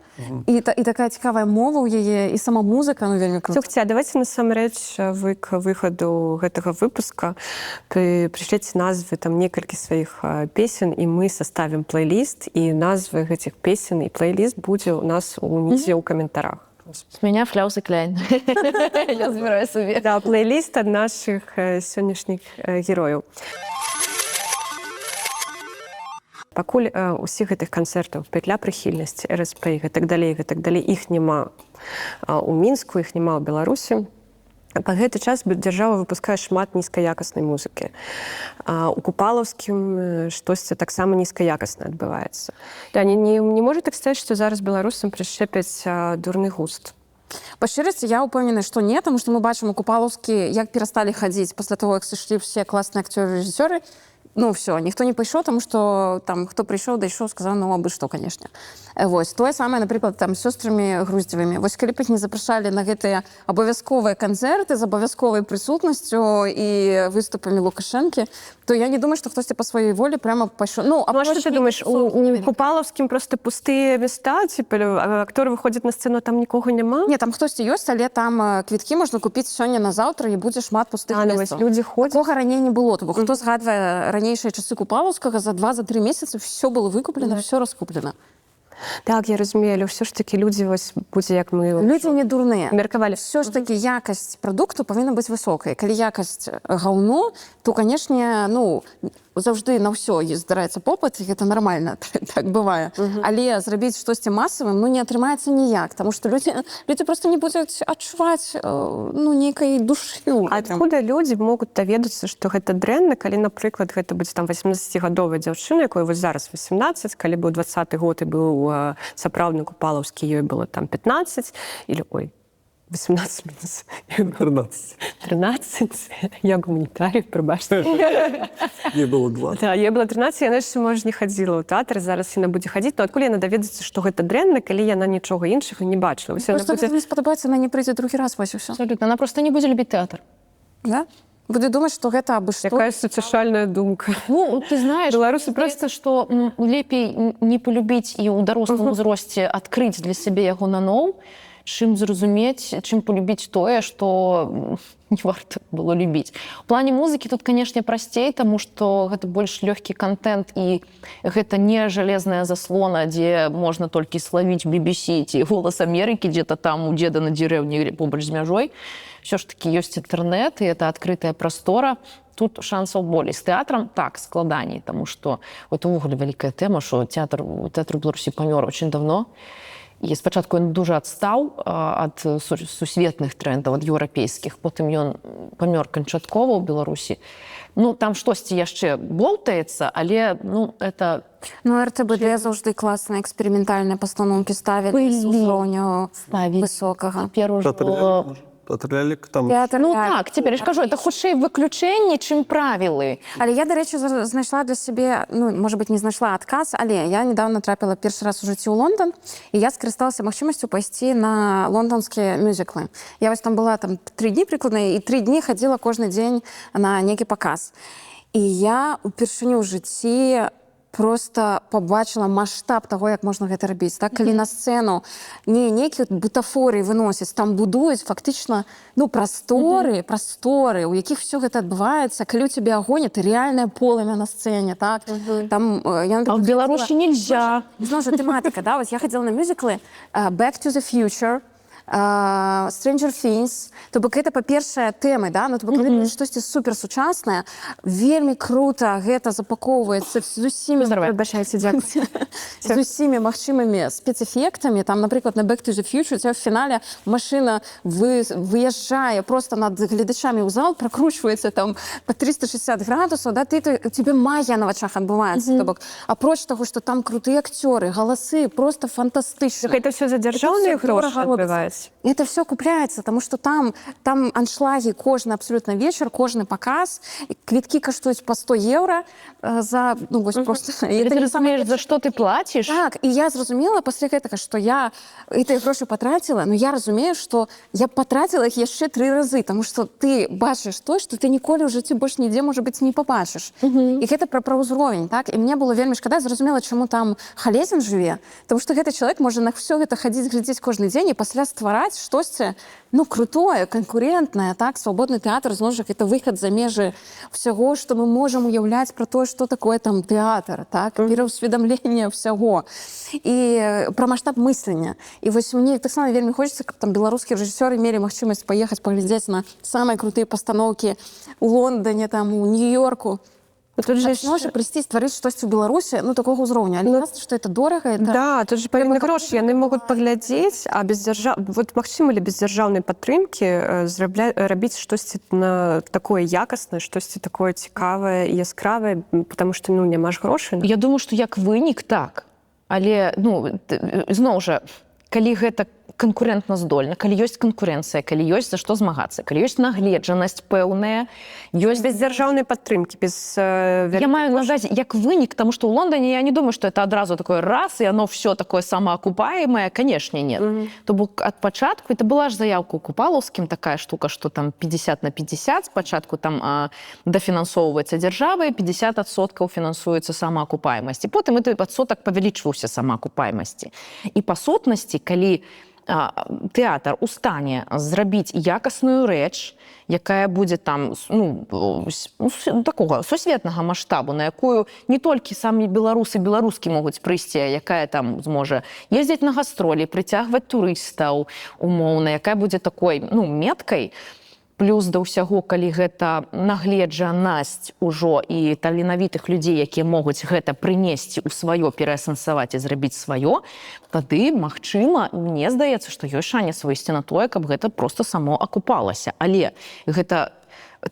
І такая цікавая мова ў яе, і сама музыка, вельмі круто. Слухайте, а давайте насамрэч вы к выхаду гэтага выпуска прышлеце назвы там некалькі сваіх песен, і мы составім плейліст, і назвы гэтых песен і плейліст будзе у нас унізе ў каментарах. С меня Фляус і Кляйн. Я забираю собі. Да, плейліст ад нашых сённяшніх герояў. Пакуль усіх гэтых канцэртаў «Петля прыхільнасці», РСП і гэтак далей, іх няма ў Мінску, іх няма ў Беларусі. Па гэты час дзяржава выпускае шмат нізкаякаснай музыкі. У Купалаўскім штосьці таксама нізкаякасна адбываецца. Не можа так стаць, што зараз беларусам прышчэпяць дурны густ. Па шчырасці, я ўпэўнены, што не, таму што мы бачым у Купалаўскі, як перасталі хадзіць пасля того, як сышлі все класныя акцёры, рэжысёры. Все, ніхто не пайшоў, таму што там хто прыйшоў, дайшоў, сказаў, абы што, канешне. Вось, тое самае, напрыклад, там з сёстрамі Груздзевымі. Вось калі б іх не запрашалі на гэтыя абавязковыя канцэрты з абавязковай прысутнасцю і выступамі Лукашэнкі, то я не думаю, што хтосьці па сваёй волі прямо пайшоў. А што ты думаеш, у Купалаўскім проста пустыя места, акторы выходзяць на сцэну, там нікога няма? Не, там хтосьці ёсць, але там квіткі можна купіць сёння на заўтра, і будзе шмат пустых месцаў. Людзі ходзяць. Такога раней не было. Хто згадвае ранейшыя часы Купалаўскага, за 2-3 месяцы все было выкуплена, все раскуплена. Так, я разумею, але ўсё ж такі людзі вось будзе, як мы людзі не дурныя. Меркавалі. Все ж такі якасць прадукту павінна быць высокай. Калі якасць гаўно, то, канешне, заўжды на ўсё здараецца попыт, і гэта нармальна, так бывае. Але зрабіць штосьці масавым, не атрымаецца ніяк, таму што людзі проста не будуць адчуваць нейкай душы. Адкуда людзі могуць даведацца, што гэта дрэнна, калі, напрыклад, гэта будзе там 18-гадовая дзяўчына, якой вось зараз 18, калі быў 20-й год і быў сапраўдны Купалаўскі, ёй было там 15, или, 18 минус 13. Я гуманітарій, прибачте. Їй було 20. Так, їй було 13, яна ще, може, не ходила у театр, зараз яна буде ходити. Ну, откуда яна доведається, що це дрянно, коли яна нічого іншого не бачила? Просто мені сподобається, вона не прийде другий раз, ось і все. Абсолютно, вона просто не буде любити театр. Да? Буде думати, що це аби що. Яка соціальна думка. Ты знаешь, белорусы просто, что лепей не полюбить и у дорослом возрасте открыть для себя его на новом, чым зразумець, чым полюбіць тое, што не варта было любіць. У плане музыкі тут, канешне, прасцей, таму што гэта больш лёгкі контент, і гэта не жалезная заслона, дзе можна толькі славіць BBC ці «Голас Амерыкі», дзе-то там у дзеда на дзерэўні побач з мяжой. Всё ж таки ёсць інтэрнэт, і это адкрытая прастора. Тут шансаў болей. З тэатрам так складаней, таму што это увогуле вялікая тэма, што тэатр у Беларусі памёр очень давно. І спачатку ён дужа адстаў ад сусветных трендаў, ад еўрапейскіх. Потым ён памёр канчаткова ў Беларусі. Ну, там штосьці яшчэ болтаецца, але, ну, это... Ну, РТБД заўжды класныя эксперыментальныя пастаноўкі ставяць з узроўню высокага. Цяпер ужо... Патрылялік там... Ну так, цяпер я ж кажу, это хутчэй выключэнні, чым правілы. Але я, дарэчы, знайшла для сябе, ну, можа быць, не знайшла адказ, але я недавно трапіла першы раз у жыцці ў Лондан, і я скарысталася магчымасцю пайсці на лонданскія мюзіклы. Я вось там была 3 дні прыкладна, і 3 дні хадзіла кожны дзень на нейкі паказ. І я упершыню ў жыцці просто побачила масштаб того, як можна гэта рабіць. Так, калі на сцену не нейкі бутафорыі выносяць, там будуюць фактычна, ну, прасторы, у якіх все гэта адбываецца, калі у тебе агонь, ты реальное полымя на сцене, так? Там, я, а в Беларусі нельзя. Зноў жа тэматыка, да? Вот я ходила на мюзиклы Back to the Future, Stranger Things, то бок гэта па-першае тэмы, да, ну то бок штосьці супер сучаснае, вельмі крута гэта запакоўваецца з усімі з усімі магчымымі спецэфектамі. Там, напрыклад, на Back to the Future у фінале машына выязджае просто над гледачамі ў зал, прокручваецца там по 360 градусаў, да, тебе магія на вачах адбываецца. То бок апроч таго, што там крутыя акцёры, галасы просто фантастычныя. Так это все за дзяржаўныя грошы адбываецца. Это все купляется, потому что там аншлаги кожны абсолютно вечер, кожны показ, квитки каштуюць по 100 евро за, ну, вось просто... Ты разумееш, за што ты плаціш? Так, і я зразумела пасля гэтага, што я гэтыя грошы патраціла, но я разумею, што я патраціла іх яшчэ 3 разы, тому што ты бачыш то, што ты ніколі ў жыцці больш нідзе, можа быць, не пабачыш. І гэта пра ўзровень, так? І мне было вельмі шкада, зразумела, чаму там Халезін жыве, тому што гэты чалавек можа на ўсё гэта хадзіць, глядзець кожны дзень і пасля ствараць штосьці, ну, крутое, конкурентное, так, свободный театр, зноў жа, это выход за межы всего, что мы можем уяўляць про то, что такое там театр, так, пераўсведамленне всего. И про масштаб мыслення. И вось мне так само вельмі хочется, каб там беларускія рэжысёры мелі магчымасць паехаць паглядзець на самые крутые пастаноўкі у Лондоне, там, у Нью-Йорку. Тут же можа прыйсці стварыць штосьці ў Беларусі, ну, такого ўзроўня. Але ясна, што это дорага. Это... Да, тут же пэўны грошы, яны могуць паглядзець, а вот магчыма ли без дзяржаўнай падтрымкі рабіць штосьці на такое якаснае, штосьці такое цікавае і яскравае, потому што, ну, няма ж грошай. Я думаю, што як вынік так, але, ну, зноў жа, калі гэта конкурентна здольна, калі ёсць канкурэнцыя, калі ёсць за што змагацца, калі ёсць нагледжанасць пэўная, ёсць без дзяржаўнай падтрымкі, без... Я маю на ўвазе як вынік, таму што ў Лондоне я не думаю, што это адразу такое раз, і оно все такое самаакупаемае, канешне, нет. То бок ад пачатку, это была ж заяўка ў Купалаўскім, такая штука, што там 50 на 50, спачатку там дафінансоўваецца дзяржава, і 50% фінансуецца самаакупаемасці. Потым гэты адсотак павялічваўся самаакупаемасці. І па сутнасці, калі тэатр у стане зрабіць якасную рэч, якая будзе там, ну, такога сусветнага маштабу, на якую не толькі самі беларускі могуць прыйсці, якая там зможа ездзіць на гастролі, прыцягваць турыстаў умоўна, якая будзе такой, ну, меткай. Плюс да ўсяго, калі гэта нагледжанасць ужо і таленавітых людзей, якія могуць гэта прынесці ў сваё, пераасэнсаваць і зрабіць сваё, тады, магчыма, мне здаецца, што ёсць шанец выйсці на тое, каб гэта проста само акупалася. Але гэта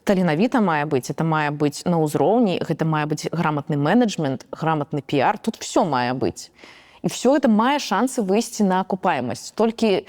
таленавіта мае быць, это мае быць на ўзроўні, гэта мае быць грамотны менеджмент, грамотны піар, тут все мае быць. І все это мае шансы выйсці на акупаемасць. Толькі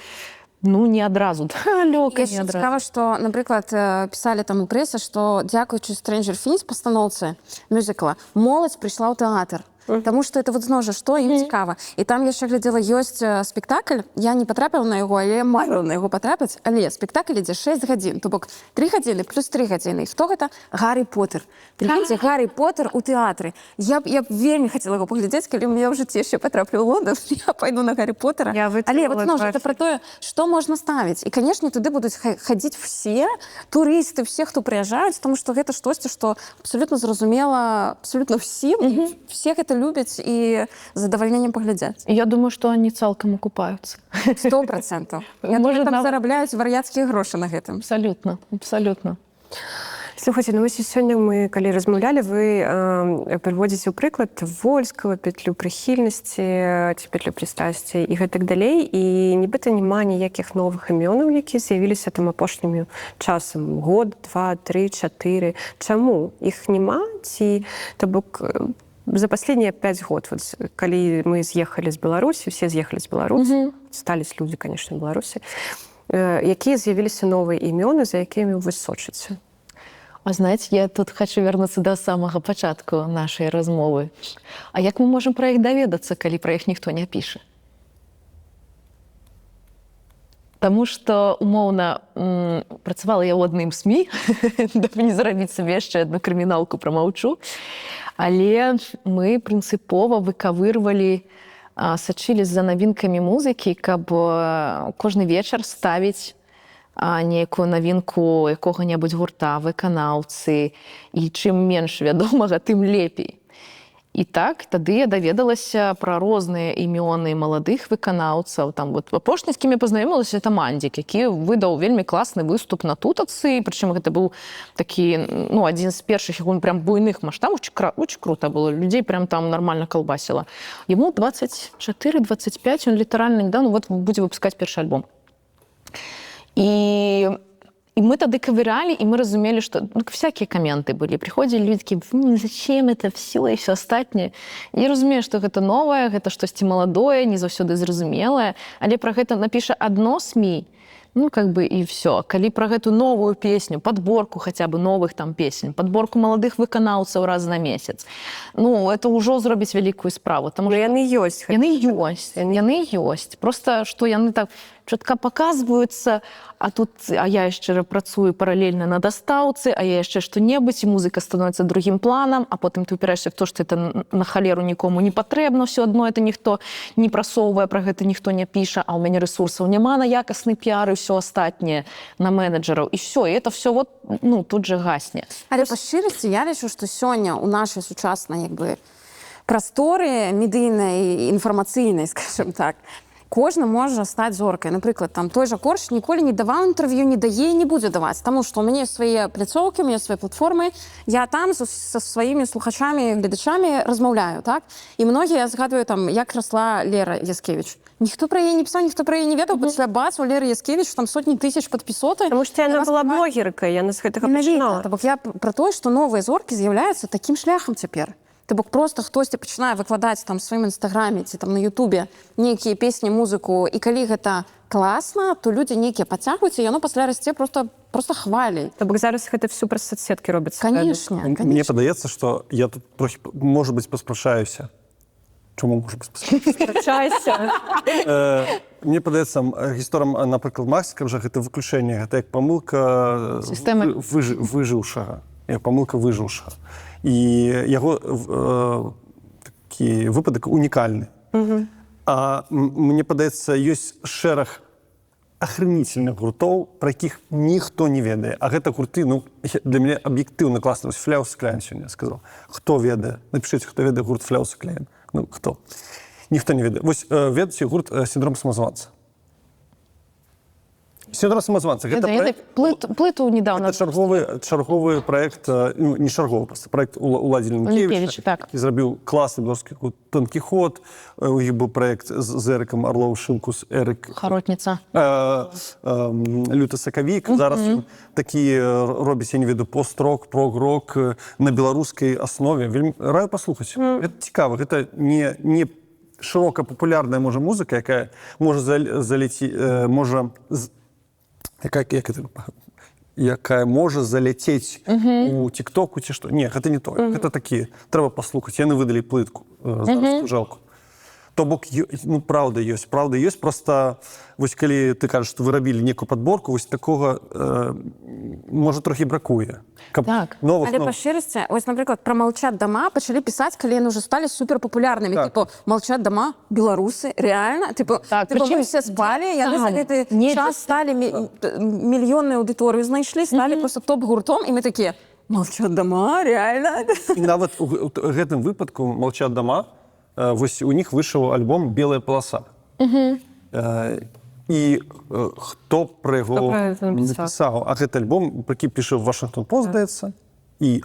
ну, не адразу. Далёка не адразу. Цікава, што, напрыклад, пісалі там у прэсе, што дзякуючы Stranger Things пастаноўцы мюзікла, моладзь прыйшла ў тэатр. Таму што это вот зноў жа што ім цікава. І там яшчэ глядзела, ёсць спектакль, я не патрапіла на яго, але марыла на яго патрапіць, але спектакль ідзе 6 гадзін, то бок 3 гадзіны плюс 3 гадзіны. І хто гэта? Гаррі Поттер. Прикиньте, Гаррі Поттер у тэатры. Я б вельмі хацела яго паглядзець, калі ў мяне ў жыцці яшчэ патраплю ў Лондан, я пайду на Гаррі Поттера. Але вот зноў жа это пра тое, што можна ставіць. І, канешне, туды будуць хадзіць все турысты, все, хто прыязджаюць, тому што гэта штосьці, што абсолютно зразумела абсолютно всім, все гэта любяць і задавальненнем паглядзяць. Я думаю, что они цалкам окупаются. 100%. Я думаю, там зарабляюць вар'яцкія грошы на гэтым. Абсолютно, абсолютно. Слухайте, ну ось сьогодні ми, коли розмовляли, ви приводите у приклад Вольского, петлю прихильності, ці петлю пристрасті і так далі. І нібито нема ніяких нових імен, які з'явилися там апошнім часом. Год, 2, 3, 4. Чому? Їх нема? Ці, тобок, за последние 5 год, вот, коли мы съехали з Беларусі, все з'їхали з Беларусі, стались люди, конечно, в Беларусі, які з'явилися нові імена, за якими ви сочите? А знаете, я тут хочу вернуться до самого початку нашей размовы. А як мы можем про іх даведацца, калі про іх ніхто не піша? Таму што, умоўна, працавала я ў адным СМІ, дабы не зарабіць сабе яшчэ адну крыміналку прамаўчу, але мы прынцыпова выкавырвалі, сачылі за навінкамі музыкі, каб кожны вечар ставіць нейкую навінку якога-небудзь гурта, выканаўцы, і чым менш вядомага, тым лепей. І так, тады я даведалася пра розныя імёны маладых выканаўцаў. Там вот апошні, з кім я пазнаёмілася, это Мандзік, які выдаў вельмі класны выступ на тутацы, прычым гэта быў такі, ну, адзін з першых, ён прям буйных маштабаў, очень круто было, людзей прям там нормально колбасіла. Яму 24-25, он літаральна недавно вот будзе выпускаць першы альбом. И мы тогда ковыряли, и мы разумели, что всякие комменты были. Приходили люди такие, зачем это все и все остальное. Я разумею, что это новое, это что-то молодое, не заўсёды зразумелое, але про это напише одно СМИ, ну, как бы и все. Калі про эту новую песню, подборку хотя бы новых там песен, подборку молодых выканаўцаў раз на месяц, ну, это ўжо зробіць вялікую справу. Потому что яны ёсць. Яны ёсць. Просто, што яны так чётка паказваюцца, а я яшчэ працую паралельна на дастаўцы, а я яшчэ што-небудзь, і музыка становіцца другім планам, а потым ты упіраешся в то, што это на халеру нікому не патрэбна, ўсё адно это ніхто не прасоўвае, пра гэта ніхто не піша, а ў мяне рэсурсаў няма на якасны піар і ўсё астатняе, на менеджераў, і все, і это все вот, ну, тут же гасне. Але па шчырасці я лічу, што сёння ў нашай сучаснай, як бы, прасторы медыйнай, інфармацыйнай, скажем так, кожны можа стаць зоркай. Напрыклад, там той жа Корж ніколі не даваў інтэрв'ю, не дае і не будзе даваць, таму што ў мяне свае пляцоўкі, у мяне свае платформы, я там са сваімі слухачамі, гледачамі размаўляю, так? І многія, я згадваю, там, як расла Лера Яскевіч. Ніхто пра яе не пісаў, ніхто пра яе не ведаў, пасля бац у Леры Яскевіч там сотні тысяч падпісоты. Таму што яна была блогеркай, яна з гэтага пачынала. Бо я пра тое, што новыя зоркі з'яўляюцца такім шляхам цяпер. То бок просто хтосьці пачынае выкладаць там сваім інстаграме ці там на Ютубе нейкія песні, музыку, і калі гэта класна, то людзі нейкія пацягваюць, і яно пасля расце просто хваляй. То бок зараз гэта всё праз соцсеткі робіцца. Конечно. Мне падаецца, што я тут трохі, можа быць, паспрачаюся. Чому можа быць Спрачайся. Мне падаецца, гісторам, напрыклад, Максіка, вже гэта выключэнне, гэта як памылка выжыўшага. Як памылка выжыўшага. І яго такі выпадак унікальны. А мне падаецца, ёсць шэраг ахрэнітельных гуртоў, пра якіх ніхто не ведае. А гэта гурты, ну, для мяне аб'ектыўна класна. Вось Фляус Кляйн сёння сказаў. Хто ведае? Напішыце, хто ведае гурт Фляус Кляйн. Ну, хто? Ніхто не ведае. Вось ведаце гурт «Сіндром самазванца». «Сіндром самазванца». Плыту недавно. Это чарговы проект, ну, не чарговы, просто проект Уладзі Лінкевіча, так. І зрабіў класны беларускі гурт «Дон Кіхот». У іх быў проект з Эрыкам Арлоў Шынкус, Эрык Харотніца. Люта Сакавік. Зараз такі робіць, я не ведаю, пост-рок, прог-рок на беларускай аснове. Вельмі раю паслухаць. Гэта цікава. Гэта не шырока папулярная, можа, музыка, якая можа залеці, якая можа заляцець у тиктоку ці што. Не, гэта не тое. Гэта такі, трэба паслухаць. Яны выдалі плытку. зараз жалко. То бок, ну, правда ёсць, просто вось калі ты кажаш, што вы рабілі некую падборку, вось такога, можа, трохі бракуе. Каб Так. новых, Але па шчырасці, ось, напрыклад, пра «Молчат дома» пачалі пісаць, калі яны ўжо сталі суперпапулярнымі. Так. Типу, «Молчат дома», беларусы, реально? Типу, Так, мы причым- все спалі, яны за Так. гэты Не- час сталі мільённую аўдыторыю знайшлі, сталі просто топ-гуртом, і мы такія, «Молчат дома», реально? І нават у гэтым выпадку «Молчат дома», вось у них выйшаў альбом «Белая полоса». І хто пра яго Хто пра гэта напісаў? напісаў? А гэты альбом, які піша «Вашингтон Пост», здаецца.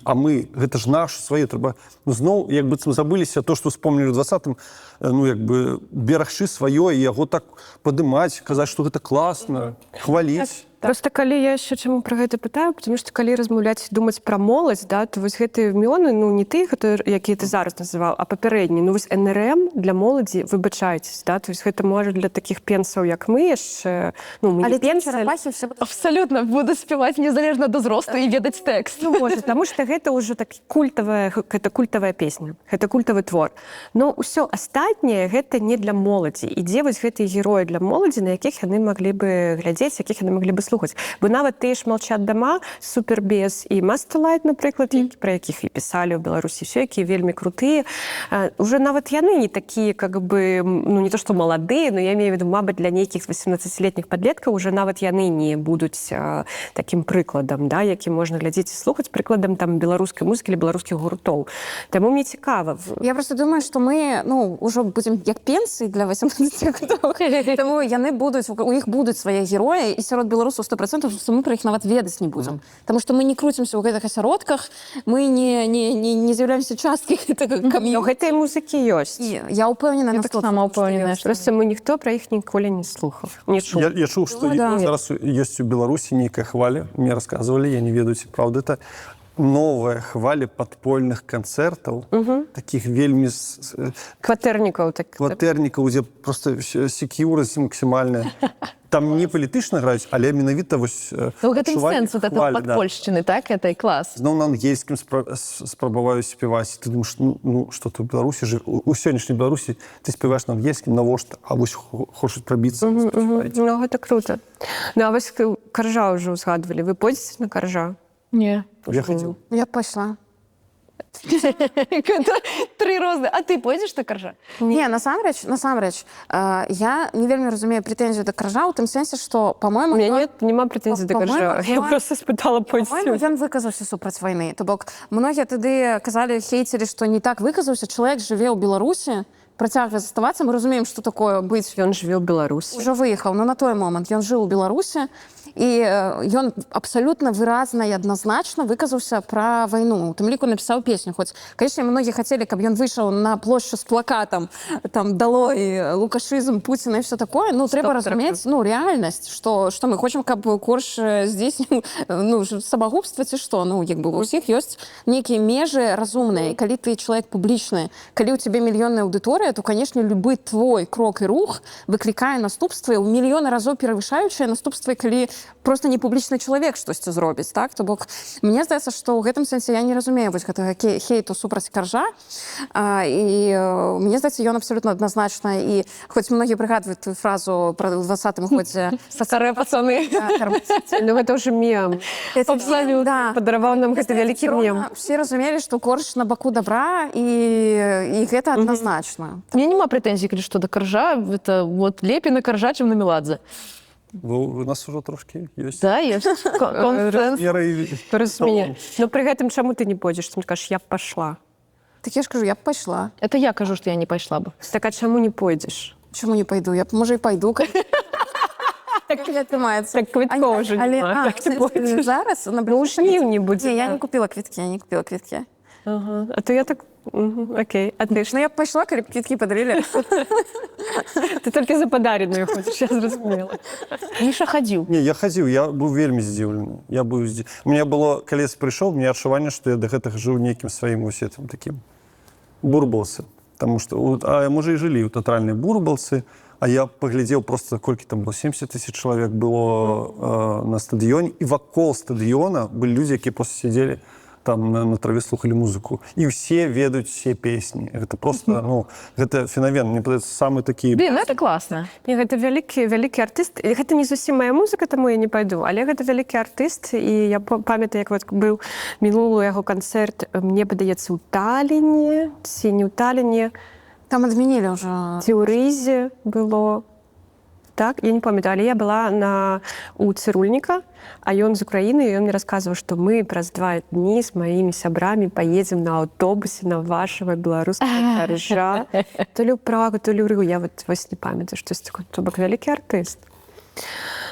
А мы, гэта ж наш, свае, трэба зноў, як быццам забыліся то, што вспомнілі ў 20-м, ну, як бы, берагчы сваё і яго так падымаць, казаць, што гэта класна, хваліць. Просто калі я яшчэ чаму пра гэта пытаю, потому што калі размаўляць думаць пра моладзь, да, то вось гэтыя імёны, ну не ты, якія ты зараз называў, а папярэдні. Ну вось НРМ для моладзі, выбачайцесь, да, то есть гэта можа для такіх пенсаў, як мы яшчэ, ну мы Але не ці пенсы, чарапахі ўсе будуць... Абсолютно, буду спевать незалежно до зросту и ведать текст. ну, можа, таму што гэта ўжо так культавая песня, гэта культавы твор. Но ўсё астатняе гэта не для моладзі. І дзе вось гэтыя героі для моладзі, на якіх яны маглі бы глядзець, якіх яны маглі бы слухаць. Бо нават тыя ж «Молчат дома», «Супербес» і «Мастерлайт», напрыклад, пра якіх і пісалі ў Беларусі, все, якія вельмі крутыя. Уже нават яны не такія, как бы, ну не то што маладыя, но я имею в виду, мабыць, для нейкіх 18-летніх падлеткаў уже нават яны не будуць такім прыкладам, да, які можна глядзець і слухаць, прыкладам там беларускай музыкі или беларускіх гуртоў. Таму мне цікава. Я просто думаю, што мы, ну, ўжо будзем як пенсіі для 18-гадовых. Таму яны будуць, у іх будуць свае героі, і сярод беларусаў 100%, што мы пра іх нават ведаць не будзем. Таму што мы не круцімся ў гэтых асяродках, мы не з'яўляемся часткай гэтага Но кам'юніці. гэтыя музыкі ёсць. І я ўпэўнена на 100%. таксама ўпэўненая, што Просто мы ніхто пра іх ніколі не слухаў. Не чуў. Я чуў, што Ну, да. зараз ёсць у Беларусі нейкая хваля, мне расказвалі, я не ведаю, ці праўда это, новая хваля падпольных канцэртаў, такіх вельмі Кватэрнікаў так. кватэрнікаў, дзе проста секьюрасць максімальная. Там не палітычна граюць, але менавіта вось Ну, гэтым адчуванне сэнс вот этого хвалі, да. подпольщины, так? Это и класс. Зноў на ангельскім спрабаваю спяваць. Ты думаеш, ну што ты ў Беларусі жыў? У сённяшняй Беларусі ты спяваеш на ангельскім, навошта? А вось хочуць прабіцца. Ну, гэта круто. Ну, а вось Каржа ўжо ўзгадвалі. Вы пойдзеце на Каржа? Не. Я хадзіў. Я пайшла. 3 розы. А ты пойдзеш на Каржа? Не, насамрэч, я не вельмі разумею прэтэнзію да Каржа ў тым сэнсе, што, У па-мойму, мяне няма прэтэнзій да Каржа. Я просто спытала По-моему, пойдзеце. ён выказаўся супраць вайны. То бок, многія тады казалі хейцеры, што не так выказаўся, чалавек жыве ў Беларусі, працягвае заставацца, мы разумеем, што такое быць. Ён жыве ў Беларусі. Ужо выехаў, но на той момант ён жыў у Беларусі, і ён абсалютна выразна і адназначна выказаўся пра вайну. У тым ліку напісаў песню. Хоць, канечне, многія хацелі, каб ён выйшаў на плошчу з плакатам, там, далой, лукашызм, Пуціна і все такое. Ну, трэба разумець, ну, рэальнасць, што мы хочам, каб Корж здзейсніў, ну, самагубства ці што. Ну, як бы, у ўсіх ёсць нейкія межы разумныя. І калі ты чалавек публічны, калі ў цябе мільённая аўдыторыя, то, канечне, любы твой крок і рух выклікае наступствы, ў мільёны разоў перавышаючыя наступствы, калі просто не публічны чалавек штосьці зробіць, так? То бок, мне здаецца, што ў гэтым сэнсе я не разумею вось гэтага хейту супраць Каржа, і мне здаецца, ён абсалютна адназначна, і хоць многія прыгадваюць ту фразу пра 20-м годзе Старые пацаны. Ну, гэта ўжо мем. Абсалютна. Падараваў нам гэты вялікі мем. Все разумелі, што Корж на баку добра, і гэта адназначна. У меня нема претензий, калі што, да Каржа. Это вот лепей на Каржа, чым на Меладзе. У нас ужо трошкі ёсць. Да, есть консенс. Разумение. Но пры гэтым чаму ты не пойдзеш? Ты скажаш, я б пашла. Так я ж кажу, я б пайшла. Это я кажу, что я не пошла бы. Так а чаму не пойдзеш? Чаму не пайду? Я б, можа, і пайду. Так не атрымаецца. Так квіткоў ўжо няма. Так ты пойдзеш. Зараз? Ну, жніў не будзе. Не, я не купила квіткі, Ага. А то я так... Окей. А ты ж... Ну, я б пайшла, калі б квіткі падарылі. Ты толькі за падареную хочаш, я зразумела. Міша хадзіў. Не, я хадзіў, я быў вельмі здзіўлены. У меня было, калі я прыйшоў, мне адчуванне, што я да гэтага жыў нейкім сваім усетым такім бурбалцы. Таму што, можа, і жылі ў тэатральнай бурбалцы, а я паглядзеў проста, колькі там было, 70 000 чалавек было на стадыёне, і вакол стадыёна былі людзі, якія проста сядзелі там на траве слухали музыку. И все ведают все песни. Это просто, ну, это феномен. Мне кажется, самые такие... Блин, это классно. Не, гэта вялікі артыст. Гэта не зусім моя музыка, таму я не пайду, але гэта вялікі артыст, і я памятаю, як вот быў мінулы яго канцэрт, мне падаецца, у Талліне, ці не ў Талліне, Там адмянілі ўжо. ці ў Рызе было. Так, я не памятаю, але я была у цырульніка, а ён з Украіны, і ён мне расказваў, што мы праз 2 дні з маімі сябрамі паедзем на аўтобусе на вашага беларускага каржа. То ли ў Прагу, то ли ў Рыгу. Я вось не памятаю, штось такое. То бок вялікі артыст.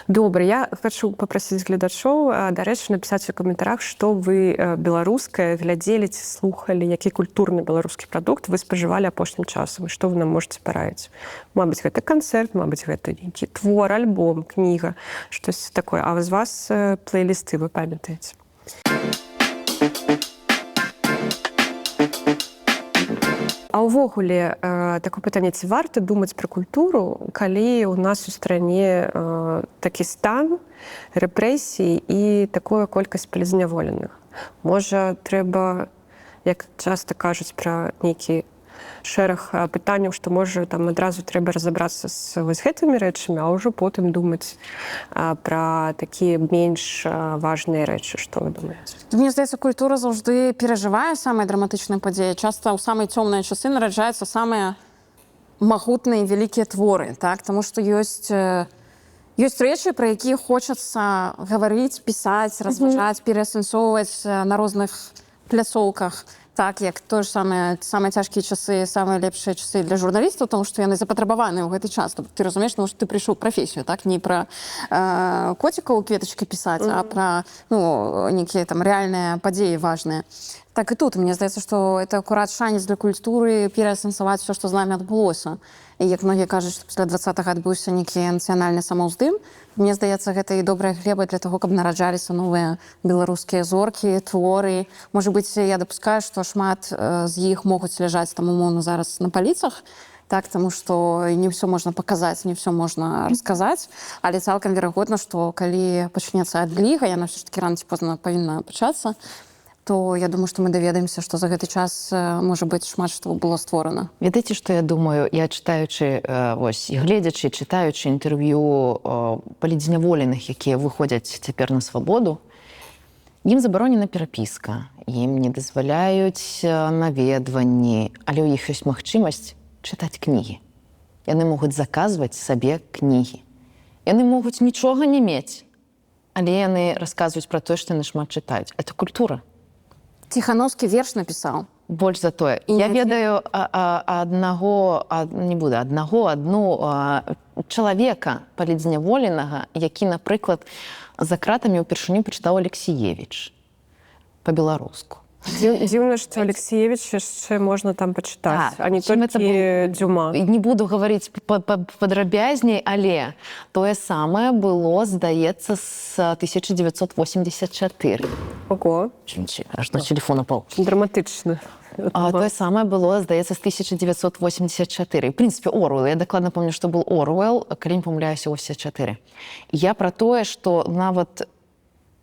Добра, я хочу попросіць гледачоў, дарэчы, напісаць у каментарах, што вы беларускае глядзелі ці слухалі, які культурны беларускі прадукт вы спажывалі апошнім часам, і што вы нам можаце параіць. Мабыць, гэта канцэрт, мабыць, гэта нейкі твор, альбом, кніга, штось такое. А з вас плейлісты вы памятаеце? А ўвогуле, такое пытанне, ці варта думаць пра культуру, калі ў нас у стране такі стан рэпрэсій і такая колькасць палізняволеных? Можа, трэба, як часта кажуць пра нейкі шэраг пытанняў, што, можа, там адразу трэба разабрацца з вось гэтымі рэчамі, а ўжо потым думаць пра такія менш важныя рэчы. Што вы думаеце? Мне здаецца, культура заўжды перажывае самыя драматычныя падзеі. Часта ў самыя цёмныя часы нараджаюцца самыя магутныя вялікія творы, так? Таму што ёсць рэчы, пра якія хочацца гаварыць, пісаць, разважаць, пераасэнсоўваць на розных пляцоўках. Так, як тое ж самыя цяжкія часы, самыя лепшыя часы для журналістаў, тому што яны запатрабаваныя ў гэты час. Ты разумееш, тому што ты прыйшоў прафесію, так? Не пра коцікаў кветачкі пісаць, а пра нейкія там рэальныя падзеі важныя. Так і тут, мне здаецца, што это акурат шанец для культуры пераасэнсаваць все, што з намі адбылося. І як многія кажуць, што пасля 20-го адбыўся нейкі нацыянальны самаўздым, мне здаецца, гэта і добрая глеба для таго, каб нараджаліся новыя беларускія зоркі, творы. Можа быць, я дапускаю, што шмат з іх могуць ляжаць там умоўна зараз на паліцах, так, таму што не ўсё можна паказаць, не ўсё можна расказаць, але цалкам верагодна, што калі пачнецца адліга, яна ўсё ж такі рана ці позна павінна пачацца, то я думаю, што мы даведаемся, што за гэты час, можа быць, шмат што было створана. Ведаеце, што я думаю? Я чытаючы, вось, гледзячы, чытаючы інтэрв'ю палізняволеных, якія выходзяць цяпер на свабоду, ім забаронена перапіска, ім не дазваляюць наведванні, але ў іх ёсць магчымасць чытаць кнігі. Яны могуць заказваць сабе кнігі. Яны могуць нічога не мець, але яны расказваюць пра тое, што яны шмат чытаюць. Это культура. Ціхановскі верш напісаў. Больш за тое. Я ведаю адну чалавека палізняволенага, які, напрыклад, за кратамі ўпершыню пачытаў Алексіевіч па-беларуску. Дзіўна, што Алексіевіч яшчэ можна там пачытаць, а не толькі Дзюма. Не буду гаварыць падрабязней, але тое самае было, здаецца, з 1984. Ого. Аж на телефон упаў. Драматычна. Тое самае было, здаецца, з 1984. В прынцыпе, Оруэлл. Я дакладна помню, што был Оруэлл, калі не памыляюся, 84. Я пра тое, што нават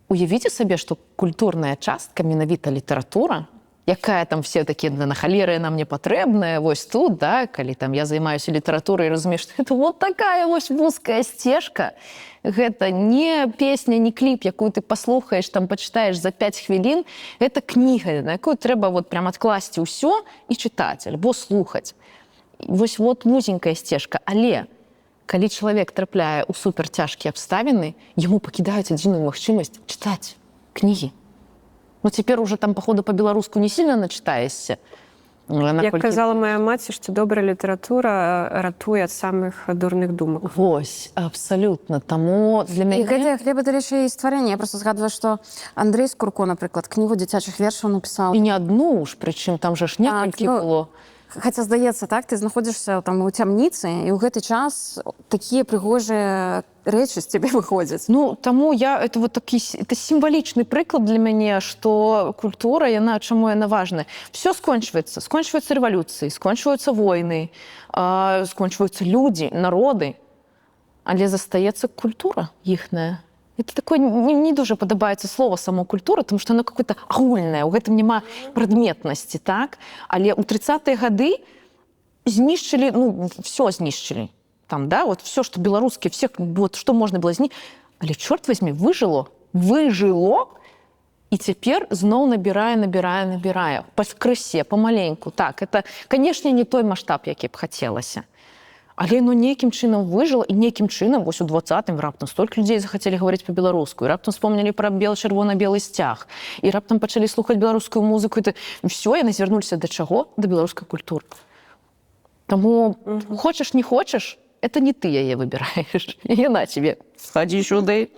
уявіце сабе, што культурная частка, менавіта літаратура, якая там все такія на халеры нам не патрэбная, вось тут, да, калі там я займаюся літаратурай і разумею, што это вот такая вось вузкая сцежка, гэта не песня, не кліп, якую ты паслухаеш, там пачытаеш за 5 хвілін, гэта кніга, на якую трэба вот прям адкласці ўсё і чытаць, альбо слухаць. Вось вот вузенькая сцежка, але калі чалавек трапляе ў суперцяжкія абставіны, яму пакідаюць адзіную магчымасць чытаць кнігі. Ну, цяпер уже там, походу, па-беларуску не сильно начытаешся. Як казала моя маці, што добрая літаратура ратуе ад самых дурных думак. Вось, абсалютна. Таму для мяне... І гэтая глеба, дарэчы, і стварэнне. Я просто згадваю, што Андрэй Скурко, напрыклад, кнігу дзіцячых вершаў напісаў. І не адну ж, прычым там же ж некалькі было. Хаця, здаецца, так, ты знаходзішся там у цямніцы, і ў гэты час такія прыгожыя рэчы з цябе выходзяць. Ну, таму это вот такі, это сімвалічны прыклад для мяне, што культура, чаму яна важная. Все скончваецца. Скончваюцца рэвалюцыі, скончваюцца войны, скончваюцца людзі, народы, але застаецца культура іхная. это такое не дуже падабаецца слова само культура, тому што оно какое-то агульнае, у гэтым няма прадметнасці, так? Але ў 30-е гады знішчылі, ну, все знішчылі. Там, да, вот все, что беларуские, все, вот, что можно было знішчыць. Але, чорт возьми, выжило, і цяпер зноў набірае, па крысе, памаленьку. Так, это, канешне, не той маштаб, які б хацелася. Але яно нейкім чынам выжыла, і нейкім чынам, вось у 20-м раптам столькі людзей захацелі гаварыць па-беларуску, і раптам вспомнілі пра чырвона-белы сцяг, і раптам пачалі слухаць беларускую музыку, і все, яны звярнуліся да чаго? Да беларускай культуры. Таму, хочаш, не хочаш, это не ты яе выбіраеш. Яна тебе, сходи сюды.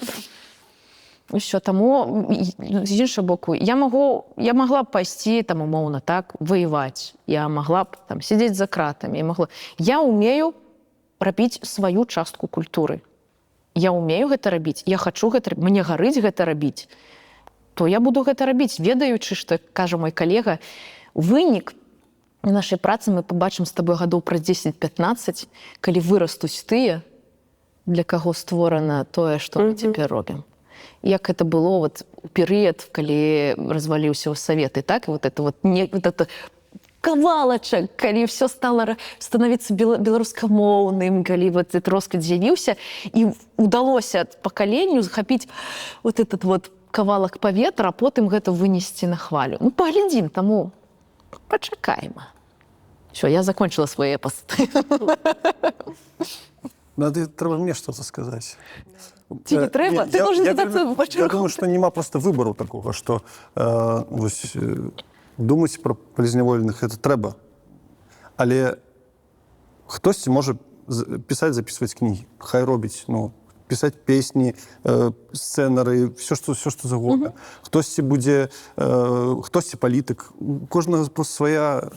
Все, таму, з іншого боку, я могла б пайсці, там, умоўна, так, воевать. Я могла б там сидеть за кратами. Я умею рабіць сваю частку культуры. Я умею гэта рабіць, я хочу гэта рабіць, мне гарыць гэта рабіць, то я буду гэта рабіць, ведаючы, што, кажа мой калега, вынік нашай працы мы побачым з табой гадоў праз 10-15, калі вырастуць тыя, для каго створана тое, што мы цяпер робім. Як это было вот у перыяд, калі разваліўся Савет, і так, і вот это кавалачак, калі все стало становіцца беларускамоўным, калі вот этот росквіт з'явіўся, і удалося пакаленню захапіць вот этот вот кавалак паветра, а потым гэта вынесці на хвалю. Ну, паглядзім, таму пачакаем. Все, я закончила свой эпос. Надо, трэба мне что-то сказать. Ці не трэба? Ты должен задаться по Я думаю, что нема просто выбору такого, что думаць про полізняволеных это трэба. Але хтосьці можа пісаць, записывать кнігі, хай робіць, ну, пісаць песні, сцэнары, все что загодна. Хтосьці будзе, хтосьці палітык, у кожнага просто свая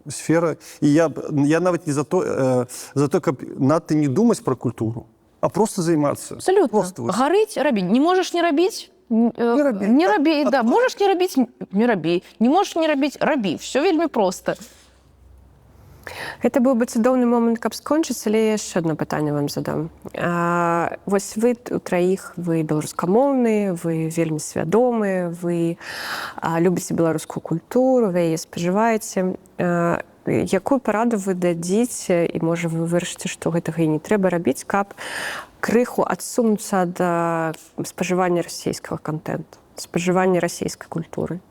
сфера. І я нават не за то, каб надта не думаць про культуру, а просто займацца. Абсолютно. Гарыць, рабіць. Не можаш не рабіць? Не рабі, да. Можаш не рабіць? Не рабі. Не можаш не рабіць? Рабі. Все вельмі проста. Гэта быў бы цудоўны момант, каб скончыць, але яшчэ одно пытанне вам задам. Вось вы у траіх, вы беларускамоўныя, вы вельмі свядомыя, вы любіце беларускую культуру, вы яе спажываеце. Якую параду вы дадзіце, і, можа, вы вырашыце, што гэтага і не трэба рабіць, каб крыху адсунуцца ад спажывання расійскага контенту, спажывання расійскай культуры?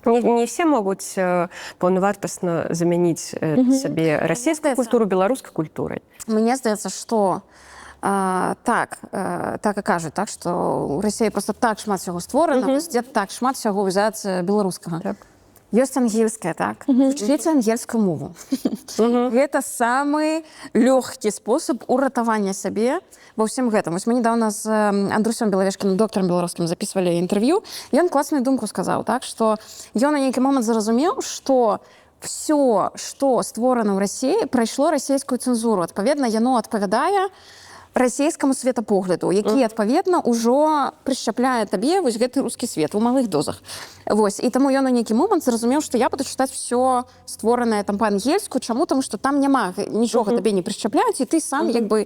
Не все могуць паўнавартасна замяніць сабе расійскую культуру беларускай культурай. Мне здаецца, што так і кажуць, так, што ў Расіі просто так шмат всяго створана, дзе так шмат всяго ўзяць беларускага. Так. Ёсць ангельская, так? Вчыце ангельскую мову. Гэта самы лёгкі спосаб уратавання сябе ва ўсім гэтым. Вось мы недавно з Андрусём Белавешкіным, доктарам беларускім, записывалі інтэрв'ю, і ён класную думку сказаў, так, што ён на нейкі момант зразумеў, што все, што створана ў Расіі, прайшло расійскую цэнзуру. Адпаведна, яно адпавядае расійскаму светапогляду, які, адпаведна, ужо прышчапляе табе вось гэты рускі свет у малых дозах. Вось. І таму ён на нейкі момант зразумеў, што я буду чытаць все створанае там па-ангельску. Чаму? Таму што там няма нічога табе не прышчапляюць, і ты сам як бы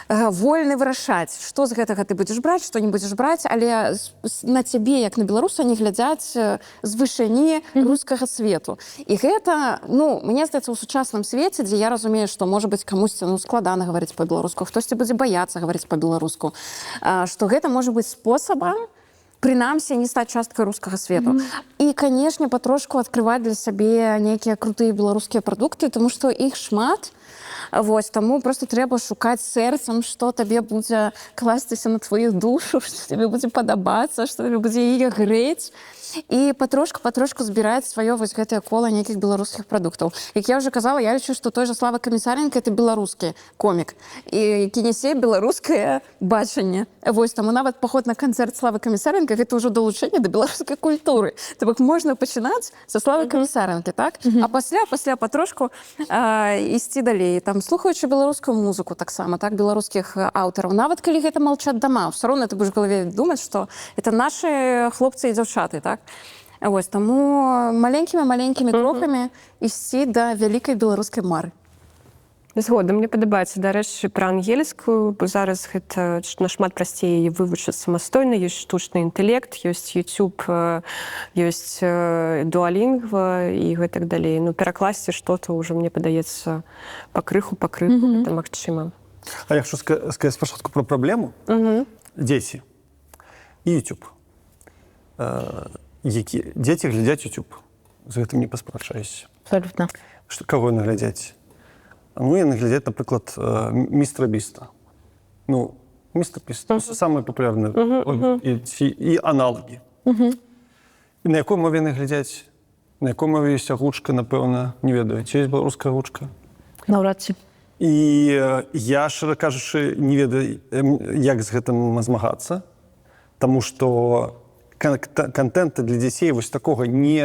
вольны вырашаць, што з гэтага ты будзеш браць, што не будзеш браць, але на цябе, як на беларуса, не глядзяць з вышыні рускага свету. І гэта, ну, мне здаецца, у сучасным свеце, дзе я разумею, што, можа быць, камусьці складана гаварыць па-беларуску, хтосьці будзе баяцца гаварыць па-беларуску, што гэта можа быць спосабам, прынамсі, не стаць часткай рускага свету. І, канешне, патрошку адкрываць для сябе нейкія крутыя беларускія прадукты, таму што іх шмат. Вось, таму просто трэба шукаць сэрцам, што табе будзе класціся на твою душу, што табе будзе падабацца, што табе будзе яе грэць. І патрошку збіраць сваё вось гэтае кола нейкіх беларускіх прадуктаў. Як я ўжо казала, я лічу, што той жа Слава Камісаренка — это беларускі комік, і які нясе беларускае бачанне. Вось, таму нават паход на канцэрт Славы Камісаренка — гэта ўжо далучэнне да беларускай культуры. То бок можна пачынаць са Славы Камісаренкі, так? А пасля патрошку ісці далей, там, слухаючы беларускую музыку таксама, так, беларускіх аўтараў. Нават калі гэта «Молчат дома», ўсё роўна ты будзеш в галаве думаць, што это нашы хлопцы і дзяўчаты, так? Вось, таму маленькімі крокамі ісці да вялікай беларускай мары. Згодом, мне падабаецца, дарэчы, пра ангельскую, бо зараз гэта нашмат прасцей яе вывучыць самастойна, ёсць штучны інтэлект, ёсць YouTube, ёсць Duolingo і гэтак далей. Ну, перакласці што-то ўжо, мне падаецца, пакрыху, гэта магчыма. А я хочу сказать спочатку про проблему. Дети и YouTube. Дети глядят YouTube. За это не поспрашаюсь. Абсолютно. Кого наглядять? Ну, я наглядять, наприклад, містера Біста. Ну, містер Біст. Це саме популярне. І аналоги. І на якій мові наглядять? На якій мові є агучка, напевно, не ведаю. Чи є білоруська агучка? Наўрад ці. І я, шчыра кажучы, не ведаю, як з гэтым змагацца, таму што контента для дзяцей вось такога не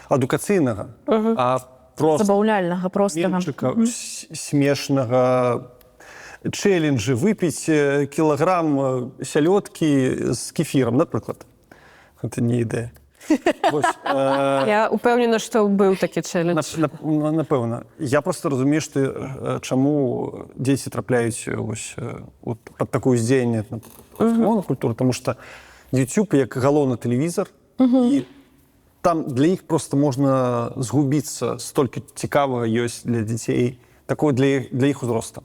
адукацыйнага, а просто Забаўляльнага, простага. мемчыка, смешнага, чэлленджы, выпіць кілаграм сялёдкі з кефірам, напрыклад. Гэта не ідэя. Я упэўнена, што быў такі чэлендж. Напэўна. Я просто разумею, што чаму дзеці трапляюць пад такую здзеянне монакультуру, тому што YouTube як галоўны тэлевізар, і там для іх просто можна згубіцца, столькі цікавага ёсць для дзяцей, такое для іх узроста.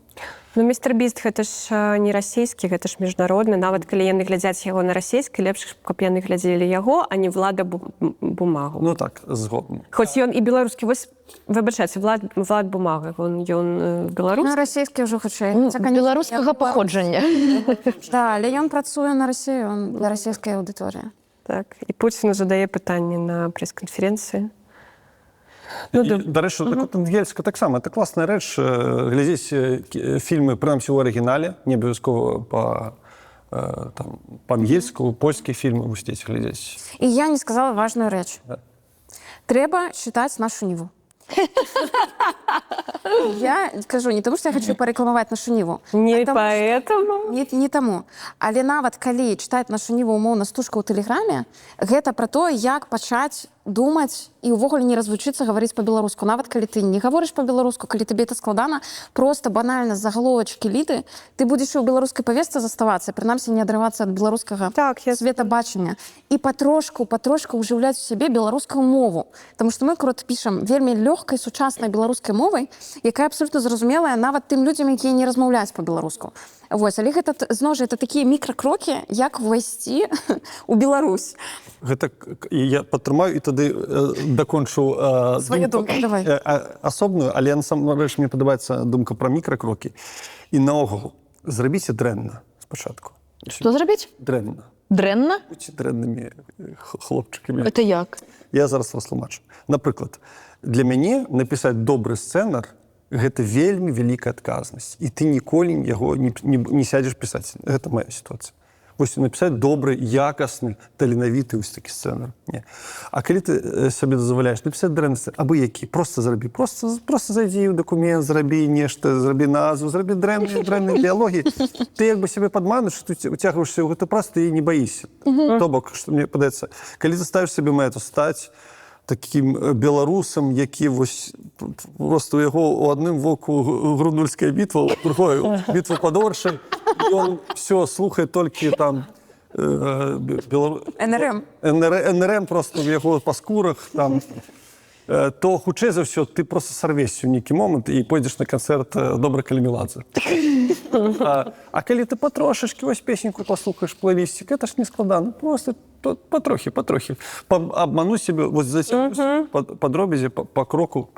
Ну, містер Біст, гэта ж не расійскі, гэта ж міжнародны. Нават калі яны глядзяць яго на расійскай, лепш, каб яны глядзелі яго, а не Влада Бумагу. Ну так, згодна. Хоць ён і беларускі, вось, выбачайце, Влад Бумага, ён беларускі. Ну, расійскі ўжо хутчэй. Беларускага паходжання. Да, але ён працуе на Расію, он для расійскай аўдыторыі. Так, і Пуціну задае пытанні на прэс-канферэнцыі. Дарэчы, ангельска таксама. Это класная рэч. Глядзець фільмы, прынамсі, ў арыгінале, не абавязкова па-ангельску, польскія фільмы вось дзеці глядзець. І я не сказала важную рэч. Трэба чытаць нашу Ніву. Я скажу, не тому, что я хочу порекламовать нашу Ниву. Не поэтому? Не тому. Але нават калі читаць нашу Ниву умоўна стужка ў тэлеграме, гэта пра то, як пачаць думаць і ўвогуле не развучыцца гаварыць па-беларуску. Нават калі ты не гаворыш па-беларуску, калі табе это складана, просто банальна з загаловачкі літы, ты будзеш і ў беларускай павестцы заставацца, прынамсі не адрывацца ад беларускага светабачання. І патрошку ўжыўляць у сябе беларускую мову. Таму што мы крот пішам вельмі лёгкай сучаснай беларускай мовай, якая абсолютно зразумелая нават тым людзям, якія не размаўляюць па-беларуску. Вось, але гэта, зноў жа, это такія мікракрокі, як увайсці ў Беларусь. Гэта я падтрымаю і тады дакончу сваю думку, давай. Асобную, але насамрэч мне падабаецца думка пра мікракрокі. І наогул, зрабіце дрэнна спачатку. Што зрабіць? Дрэнна. Дрэнна? Будьце дрэннымі хлопчыкамі. Это як? Я зараз растлумачу. Напрыклад, для мяне напісаць добры сцэнар гэта вельмі вялікая адказнасць. І ты ніколі яго не сядзеш пісаць. Гэта моя сітуацыя. Вось напісаць добры, якасны, таленавіты вось такі сцэнар. Не. А калі ты сабе дазваляеш напісаць дрэнны сцэнар, абы які, просто зрабі. Просто зайдзі ў дакумент, зрабі нешта, зрабі назву, зрабі дрэнныя дыялогі. Ты як бы сябе падманеш, ты уцягваешся ў гэты праз, ты не баішся. То бок, што мне падаецца, калі заставіш сабе мэту стаць таким беларусам, які вось просто у яго ў адным воку Грундульская бітва, у другой бітва пад Оршай, і он все слухае толькі там НРМ просто в яго па скурах там, то хутчэй за ўсё ты просто сарвешся ў нейкі момант і пойдзеш на канцэрт Добра Каліміладзе. А калі ты патрошачкі вось песеньку паслухаеш плейлістик, это ж не складана, просто патрохі. Обмануць себе, вот зацягнуць па дробязі, па кроку,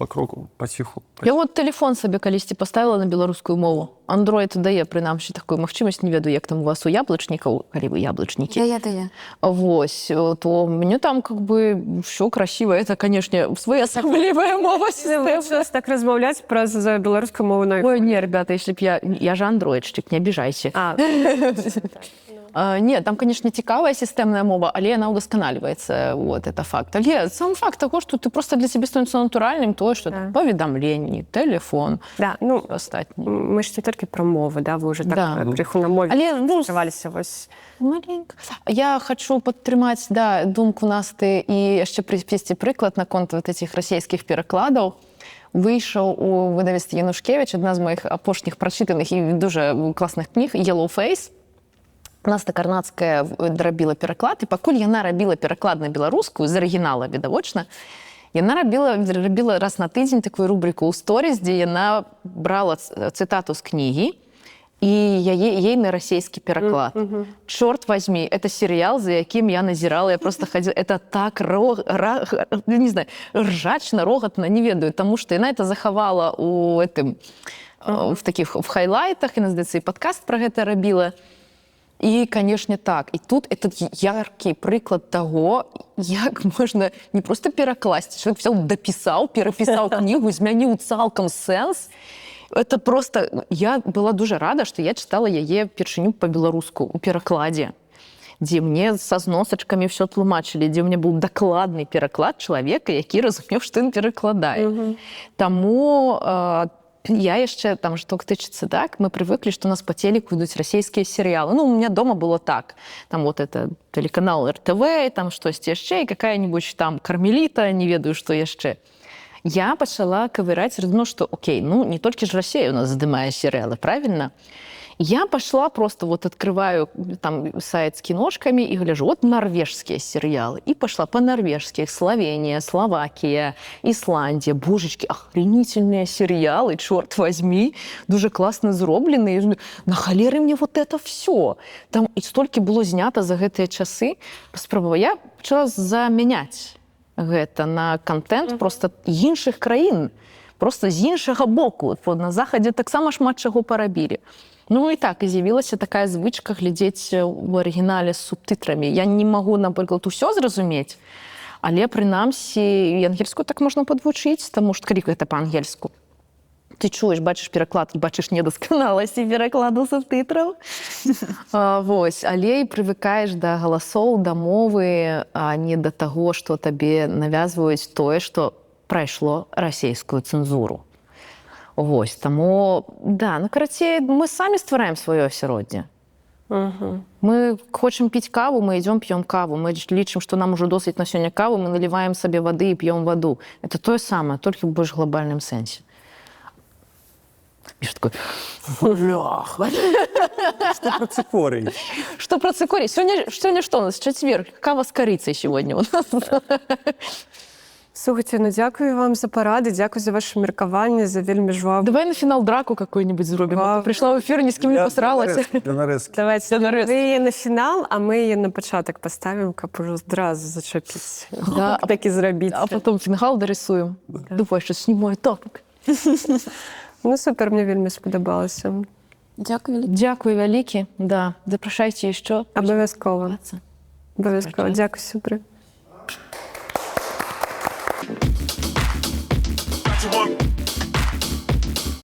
паціху. Я вот телефон сабе калісьці паставіла на беларускую мову. Android дае, прынамсі, такую магчымасць, не ведаю, як там у вас у яблычнікаў, калі вы яблычнікі. Дае. Вось, то мне там как бы все красиво. Это, конечно, своеасаблівая мова система. Сейчас так размаўляць праз беларускую мову на... Ой, не, ребята, если б я же андроидчик, не обижайся. Нет, там, конечно, цікавая сістэмная мова, але яна ўдасканальваецца, вот, это факт. Але сам факт таго, што ты просто для сябе становіцца натуральным, тое, што паведамленні, тэлефон, астатні. Мы ж не толькі пра мовы, да, вы уже так крыху на мове развіваліся вось. Маленька. Я хочу падтрымаць, думку Насты і яшчэ прывесці прыклад наконт вот этих расійскіх перакладаў. вийшов у видавництві Янушкевич, одна з моїх апошніх прочитаних і дуже класних кніг «Yellow Face». Настя Карнацкая рабіла пераклад, і пакуль яна рабіла пераклад на беларускую з арыгінала, відавочна, яна рабіла раз на тыдзень такую рубрику ў сторіс, дзе яна брала цытату з кнігі, і ейны расійскі пераклад. Чорт возьми, это сериал, за якім я назірала, я просто ходила, это так не знаю, ржачно, рогатно, не ведаю, тому что яна это захавала в таких в хайлайтах, і, здаецца, і падкаст про гэта рабіла. І, канешне, так. І тут этот яркі прыклад таго, як можна не просто перакласці, чалавек взял, дапісаў, перапісаў кнігу, змяніў цалкам сэнс. Это просто... Я была дуже рада, што я чытала яе першыню па-беларуску у перакладзе, дзе мне са зносачкамі ўсё тлумачылі, дзе ў мяне быў дакладны пераклад чалавека, які разумеў, што ён перакладае. Таму я яшчэ, там, што тычыцца так, мы прывыклі, што у нас па телеку ідуць расійскія серыялы. Ну, у меня дома было так. Там вот это телеканал РТВ, там штосьці яшчэ, і какая-нибудь там Кармеліта, не ведаю, што яшчэ. Я пачала кавыраць, разумела, што окей, ну не толькі ж Расія у нас здымае серыялы, правильно? Я пошла просто вот открываю там сайт с киношками и гляжу, вот норвежские сериалы. И пошла по норвежских, Словения, Словакия, Исландия. Божечки, охренительные сериалы, черт возьми, дуже классно зробленные. На халеры мне вот это все. Там и столько было знято за гэтыя часы. Я пачала замяняць гэта на контент просто іншых краін, просто з іншага боку. На Захадзе таксама шмат чаго парабілі. Ну і так, і з'явілася такая звычка глядзець у арыгінале з субтытрамі. Я не магу, напрыклад, усё зразумець, але прынамсі і ангельскую так можна падвучыць, таму што калі гэта па-ангельску. Ты чуеш, бачыш пераклад, бачыш недасканаласці перакладу субтытраў. Вось, але і прывыкаеш да галасоў, да мовы, а не да таго, што табе навязваюць тое, што прайшло расійскую цэнзуру. Вось, таму, да, ну, карацей, мы самі ствараем сваё асяроддзе. Мы хочам піць каву, мы ідём п'ём каву, мы лічым, што нам ужо досыць на сёння каву, мы наліваем сабе вады і п'ём ваду. Это тое самае, толькі ў больш глобальным сэнсе. Міша такой, блях. Что про цикорий? Что про цикорий? Сегодня что у нас? Четверг. Кава с корицей сегодня у нас. Слухайте, ну дякую вам за поради, дякую за ваше міркування, за вельми жваву. Давай на финал драку какую-нибудь зробимо. Вау. Прийшла в ефір, ні з ким не посралася. Для нарезки. Давайте, Для нарезки. ви її на фінал, а ми її на початок поставимо, каб уже одразу зачепити. Да, Так і зробіть. А потом фінал дорисуємо. Думаю, що знімаю топик. Ну супер, мені вельми сподобалося. Дякую. Дякую велике. Да, запрошайте ще. Обов'язково. Обов'язково. Дякую, супер.